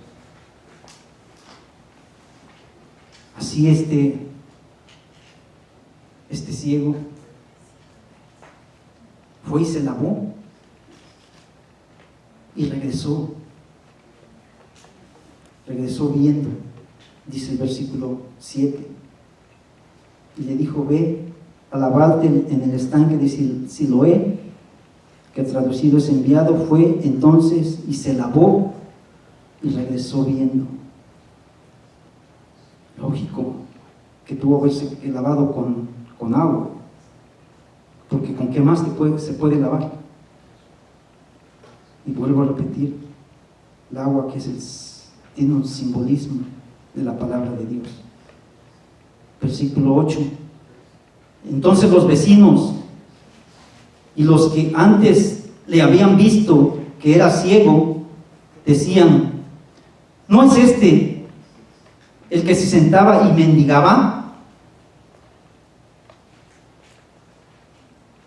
Así este ciego fue y se lavó y regresó viendo, dice el versículo 7, y le dijo: ve a lavarte en el estanque de Siloé, que traducido es enviado. Fue entonces y se lavó y regresó viendo. Lógico que tuvo que haberse lavado con agua, porque ¿con qué más se puede lavar? Y vuelvo a repetir, el agua que tiene un simbolismo de la palabra de Dios. Versículo 8. Entonces los vecinos y los que antes le habían visto que era ciego, decían: ¿no es este el que se sentaba y mendigaba?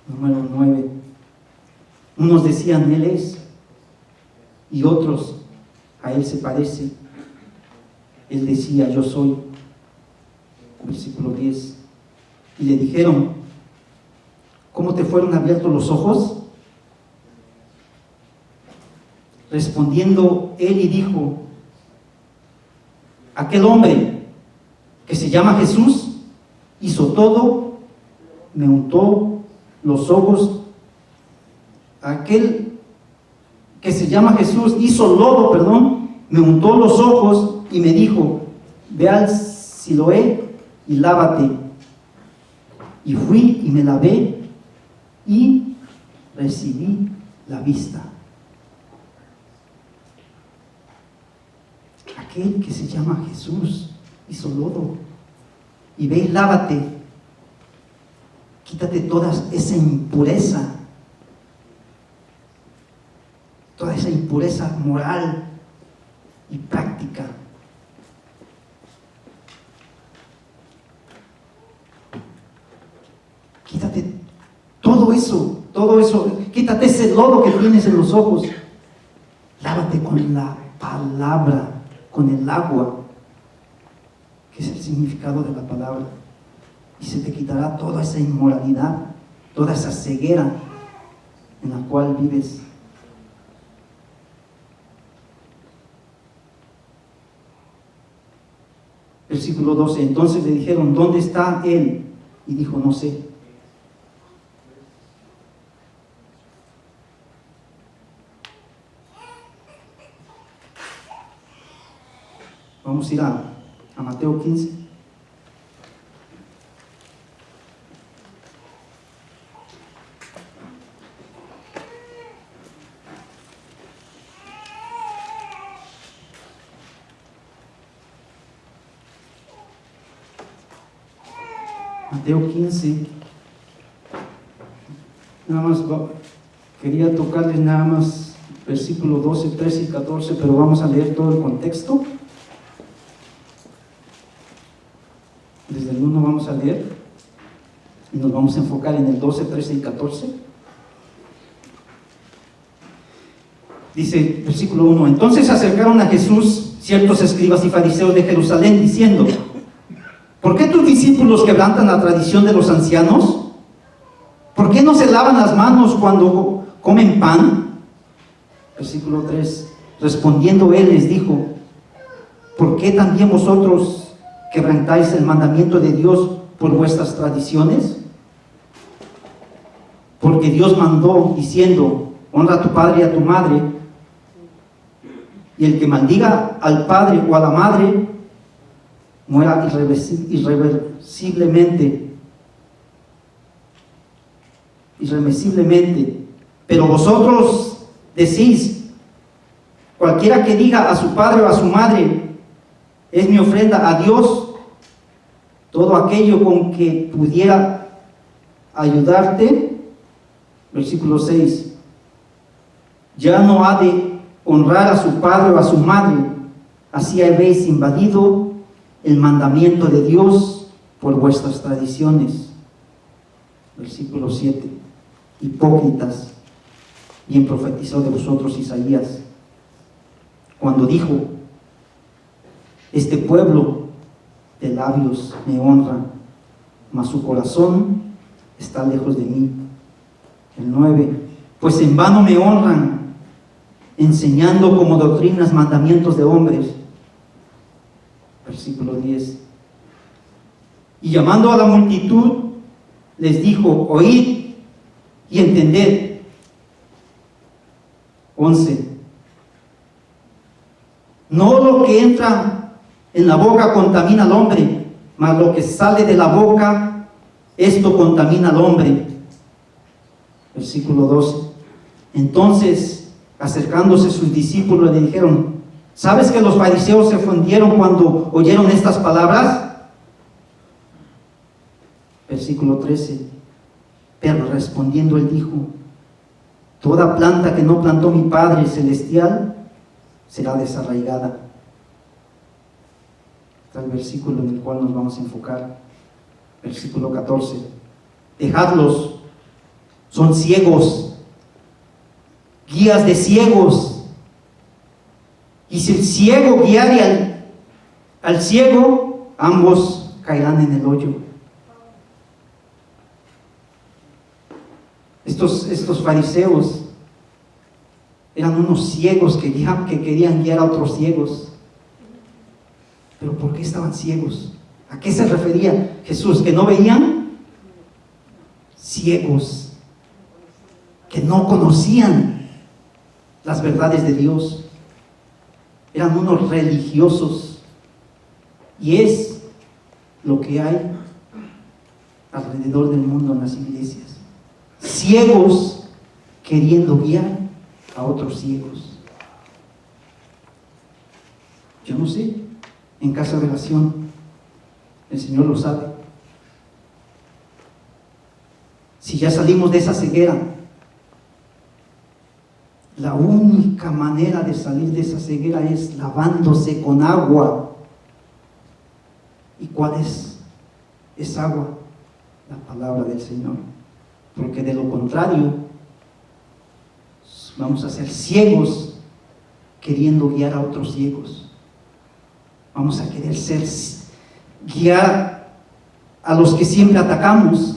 Número 9. Unos decían: él es, y otros: a él se parece. Él decía: yo soy. Versículo 10. Y le dijeron: ¿cómo te fueron abiertos los ojos? Respondiendo él y dijo: aquel hombre que se llama Jesús hizo todo, me untó los ojos. Aquel que se llama Jesús hizo lodo, me untó los ojos y me dijo: ve al Siloé y lávate. Y fui y me lavé y recibí la vista. Aquel que se llama Jesús hizo lodo, y ve y lávate. Quítate toda esa impureza, toda esa impureza moral y práctica. Quítate todo eso, quítate ese lodo que tienes en los ojos. Lávate con la palabra, con el agua, que es el significado de la palabra, y se te quitará toda esa inmoralidad, toda esa ceguera en la cual vives. Versículo 12. Entonces le dijeron: ¿dónde está él? Y dijo: no sé. Vamos a ir a Mateo 15. Mateo 15. Nada más quería tocarles nada más versículos 12, 13 y 14, pero vamos a leer todo el contexto. Desde el 1 vamos a leer y nos vamos a enfocar en el 12, 13 y 14. Dice, versículo 1: entonces se acercaron a Jesús ciertos escribas y fariseos de Jerusalén, diciendo: ¿por qué tus discípulos quebrantan la tradición de los ancianos? ¿Por qué no se lavan las manos cuando comen pan? Versículo 3: respondiendo él les dijo: ¿por qué también vosotros quebrantáis el mandamiento de Dios por vuestras tradiciones? Porque Dios mandó diciendo: honra a tu padre y a tu madre, y el que maldiga al padre o a la madre muera irremisiblemente. Pero vosotros decís: cualquiera que diga a su padre o a su madre: es mi ofrenda a Dios, todo aquello con que pudiera ayudarte. Versículo 6: ya no ha de honrar a su padre o a su madre, así habéis invadido el mandamiento de Dios por vuestras tradiciones. Versículo 7. Hipócritas, bien profetizó de vosotros Isaías, cuando dijo: este pueblo de labios me honra, mas su corazón está lejos de mí. El 9. Pues en vano me honran, enseñando como doctrinas mandamientos de hombres. Versículo 10. Y llamando a la multitud, les dijo: oíd y entended. 11. No lo que entra en la boca contamina al hombre, mas lo que sale de la boca, esto contamina al hombre. Versículo 12. Entonces, acercándose sus discípulos, le dijeron: ¿sabes que los fariseos se ofendieron cuando oyeron estas palabras? Versículo 13. Pero respondiendo él dijo: toda planta que no plantó mi Padre Celestial será desarraigada. Está el versículo en el cual nos vamos a enfocar. Versículo 14. Dejadlos, son ciegos, guías de ciegos. Y si el ciego guiare al ciego, ambos caerán en el hoyo. Estos fariseos eran unos ciegos que querían guiar a otros ciegos. ¿Pero por qué estaban ciegos? ¿A qué se refería Jesús? ¿Que no veían? Ciegos, que no conocían las verdades de Dios. Eran unos religiosos. Y es lo que hay alrededor del mundo en las iglesias. Ciegos queriendo guiar a otros ciegos. Yo no sé, en Casa de Oración, el Señor lo sabe. Si ya salimos de esa ceguera, la única manera de salir de esa ceguera es lavándose con agua. ¿Y cuál es esa agua? La palabra del Señor. Porque de lo contrario, vamos a ser ciegos queriendo guiar a otros ciegos. Vamos a querer guiar a los que siempre atacamos.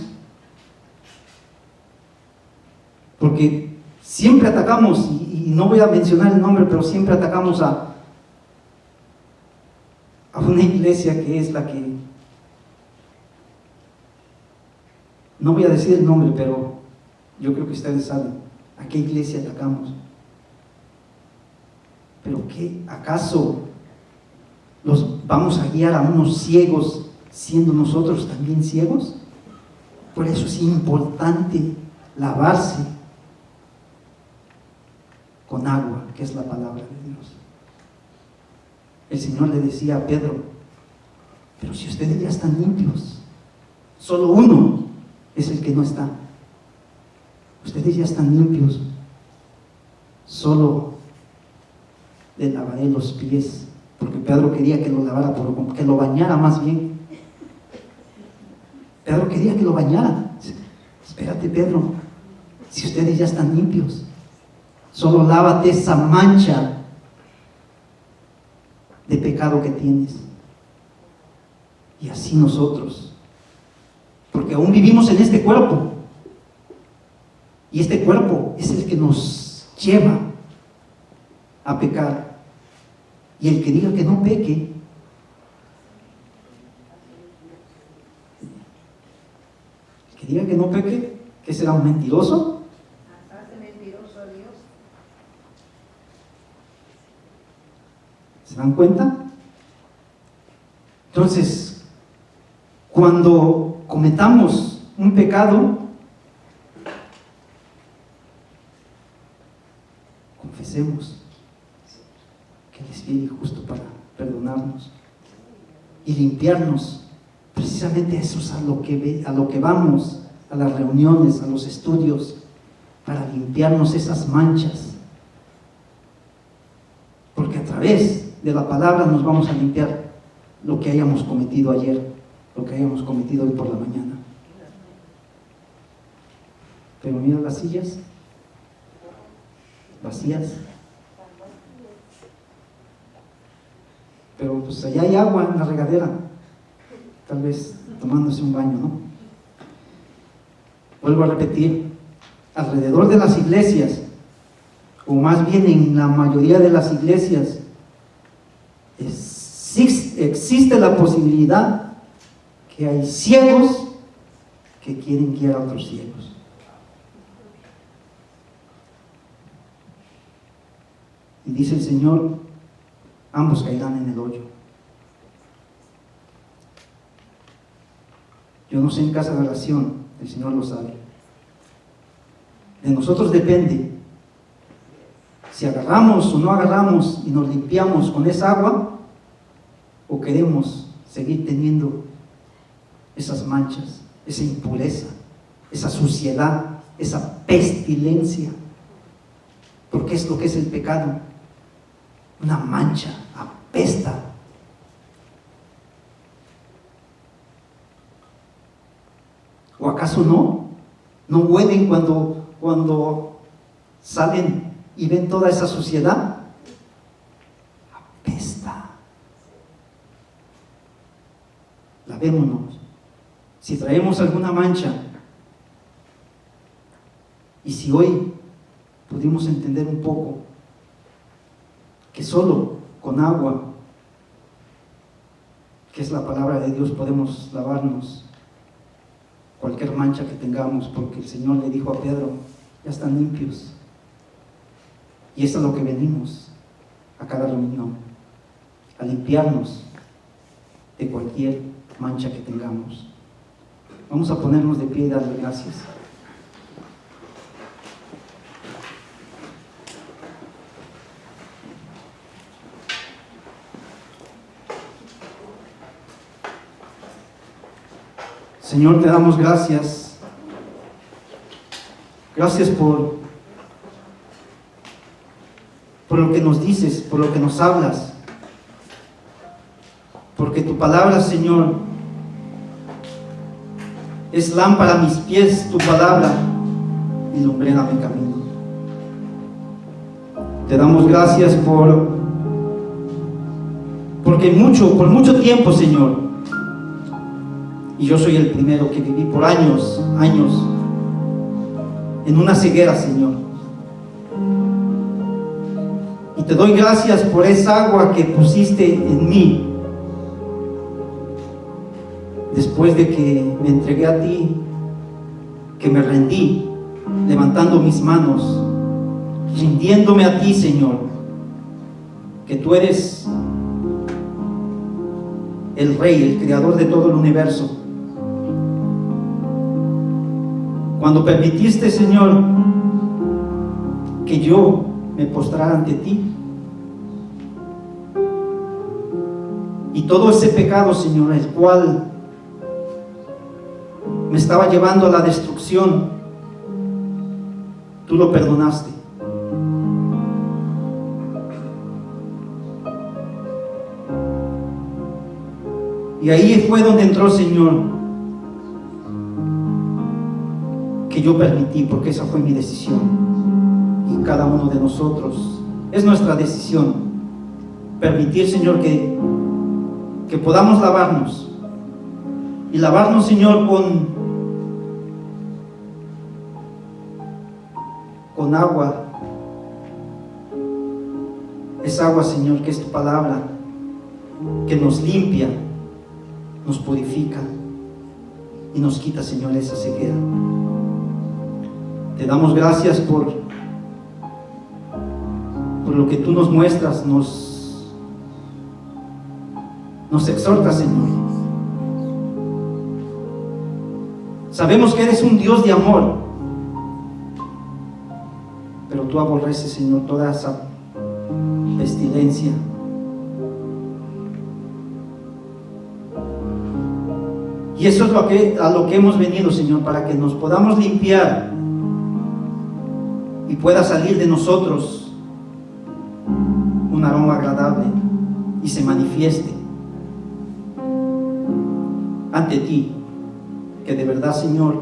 Porque siempre atacamos, y no voy a mencionar el nombre, pero siempre atacamos a una iglesia que es la que, no voy a decir el nombre, pero yo creo que ustedes saben a qué iglesia atacamos. ¿Pero qué? ¿Acaso los vamos a guiar a unos ciegos siendo nosotros también ciegos? Por eso es importante lavarse con agua, que es la palabra de Dios. El Señor le decía a Pedro: pero si ustedes ya están limpios, solo uno es el que no está. Ustedes ya están limpios, solo le lavaré los pies. Porque Pedro quería que lo lavara, que lo bañara más bien. Pedro quería que lo bañara. Espérate, Pedro, si ustedes ya están limpios, solo lávate esa mancha de pecado que tienes. Y así nosotros, porque aún vivimos en este cuerpo, y este cuerpo es el que nos lleva a pecar. Y el que diga que no peque, ¿qué será, un mentiroso? Hace mentiroso a Dios. ¿Se dan cuenta? Entonces, cuando cometamos un pecado, confesemos que Él es fiel y justo para perdonarnos y limpiarnos. Precisamente eso es a lo que vamos, a las reuniones, a los estudios, para limpiarnos esas manchas. través de la palabra nos vamos a limpiar lo que hayamos cometido ayer, lo que hayamos cometido hoy por la mañana. Pero mira las sillas vacías. Pero pues allá hay agua en la regadera, tal vez tomándose un baño, ¿no? Vuelvo a repetir, alrededor de las iglesias, o más bien en la mayoría de las iglesias, existe la posibilidad que hay ciegos que quieren guiar a otros ciegos. Y dice el Señor, ambos caerán en el hoyo. Yo no sé en casa de oración, el Señor lo sabe. De nosotros depende si agarramos o no agarramos y nos limpiamos con esa agua, o queremos seguir teniendo esas manchas, esa impureza, esa suciedad, esa pestilencia. Porque es lo que es el pecado. Una mancha, apesta. ¿O acaso no? ¿No huelen cuando salen y ven toda esa suciedad? Apesta. Lavémonos. Si traemos alguna mancha, y si hoy pudimos entender un poco que solo con agua, que es la palabra de Dios, podemos lavarnos cualquier mancha que tengamos, porque el Señor le dijo a Pedro, ya están limpios. Y eso es a lo que venimos a cada reunión, a limpiarnos de cualquier mancha que tengamos. Vamos a ponernos de pie y darle gracias. Señor, te damos gracias. Gracias por lo que nos dices, por lo que nos hablas. Porque tu palabra, Señor, es lámpara a mis pies, tu palabra, y lumbrera mi camino. Te damos gracias porque por mucho tiempo, Señor, y yo soy el primero que viví por años en una ceguera, Señor. Y te doy gracias por esa agua que pusiste en mí, después de que me entregué a ti, que me rendí, levantando mis manos, rindiéndome a ti, Señor, que tú eres el Rey, el Creador de todo el universo. Cuando permitiste, Señor, que yo me postrara ante ti, y todo ese pecado, Señor, el cual me estaba llevando a la destrucción, tú lo perdonaste. Y ahí fue donde entró, Señor, que yo permití, porque esa fue mi decisión. Y cada uno de nosotros, es nuestra decisión, permitir, Señor, que podamos lavarnos. Y lavarnos, Señor, con agua. Esa agua, Señor, que es tu palabra, que nos limpia, nos purifica y nos quita, Señor, esa ceguera. Te damos gracias por lo que tú nos muestras, nos exhortas, Señor. Sabemos que eres un Dios de amor, pero tú aborreces, Señor, toda esa pestilencia. Y eso es a lo que hemos venido, Señor, para que nos podamos limpiar y pueda salir de nosotros un aroma agradable y se manifieste ante ti, que de verdad, Señor,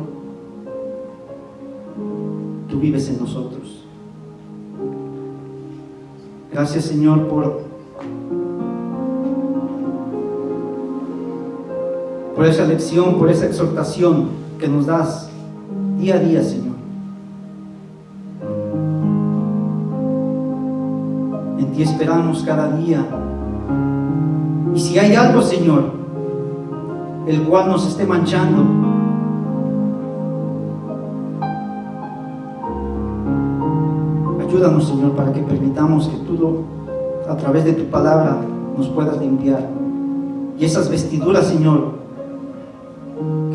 tú vives en nosotros. Gracias, Señor, por esa lección, por esa exhortación que nos das día a día, Señor. En ti esperamos cada día. Y si hay algo, Señor, el cual nos esté manchando, ayúdanos, Señor, para que permitamos que tú, a través de tu palabra, nos puedas limpiar. Y esas vestiduras, Señor,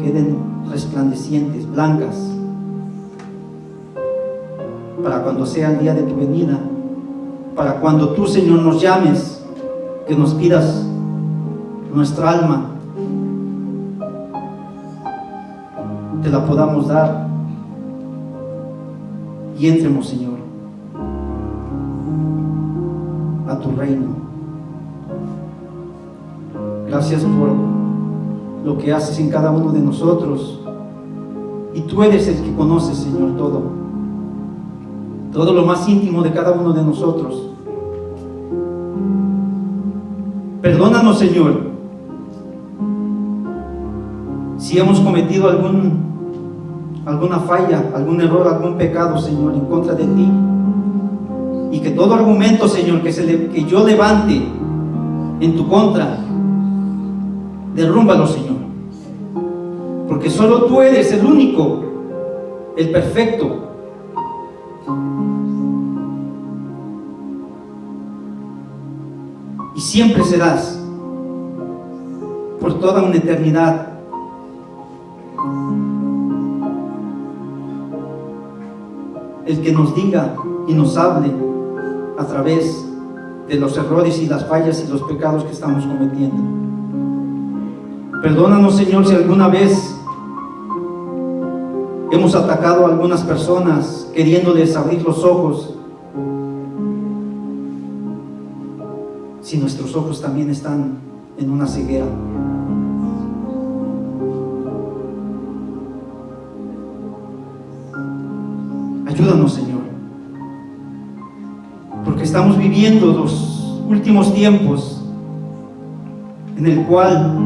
queden resplandecientes, blancas, para cuando sea el día de tu venida, para cuando tú, Señor, nos llames, que nos pidas nuestra alma, te la podamos dar y entremos, Señor, a tu reino. Gracias por lo que haces en cada uno de nosotros, y tú eres el que conoces, Señor, todo lo más íntimo de cada uno de nosotros. Perdónanos, Señor, si hemos cometido alguna falla, algún error, algún pecado, Señor, en contra de ti, y que todo argumento, Señor, que yo levante en tu contra, derrúmbalo, Señor, porque solo tú eres el único, el perfecto. Y siempre serás, por toda una eternidad, el que nos diga y nos hable a través de los errores y las fallas y los pecados que estamos cometiendo. Perdónanos, Señor, si alguna vez hemos atacado a algunas personas queriéndoles abrir los ojos, si nuestros ojos también están en una ceguera. Ayúdanos, Señor, porque estamos viviendo los últimos tiempos en el cual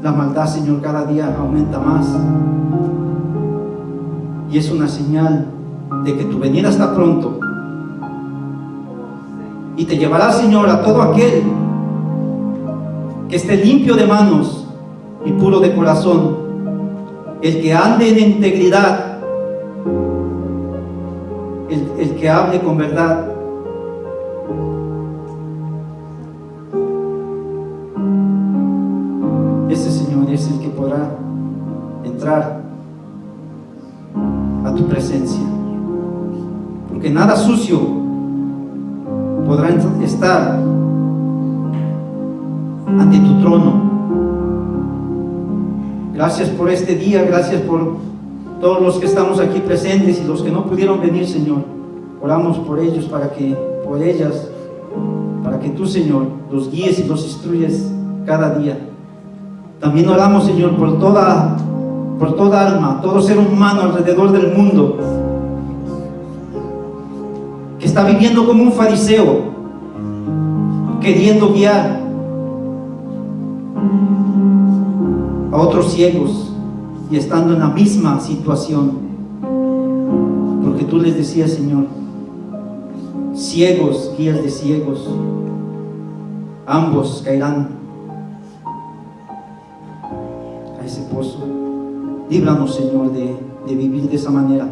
la maldad, Señor, cada día aumenta más, y es una señal de que tu venida está pronto, y te llevará, Señor, a todo aquel que esté limpio de manos y puro de corazón, el que ande en integridad, el que hable con verdad. Ese, Señor, es el que podrá entrar a tu presencia, porque nada sucio podrá estar ante tu trono. Gracias por este día, gracias por todos los que estamos aquí presentes y los que no pudieron venir, Señor. Oramos por ellos, por ellas, para que tú, Señor, los guíes y los instruyes cada día. También oramos, Señor, por toda alma, todo ser humano alrededor del mundo que está viviendo como un fariseo, queriendo guiar a otros ciegos y estando en la misma situación, porque tú les decías, Señor, ciegos, guías de ciegos, ambos caerán a ese pozo. Líbranos, Señor, de vivir de esa manera.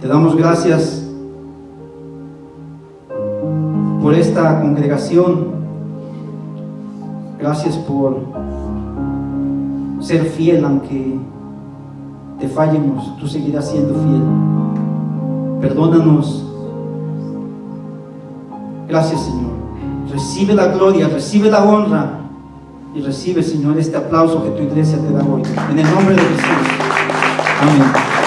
Te damos gracias por esta congregación. Gracias por ser fiel, aunque te fallemos, tú seguirás siendo fiel. Perdónanos. Gracias, Señor. Recibe la gloria, recibe la honra y recibe, Señor, este aplauso que tu iglesia te da hoy. En el nombre de Jesús. Amén.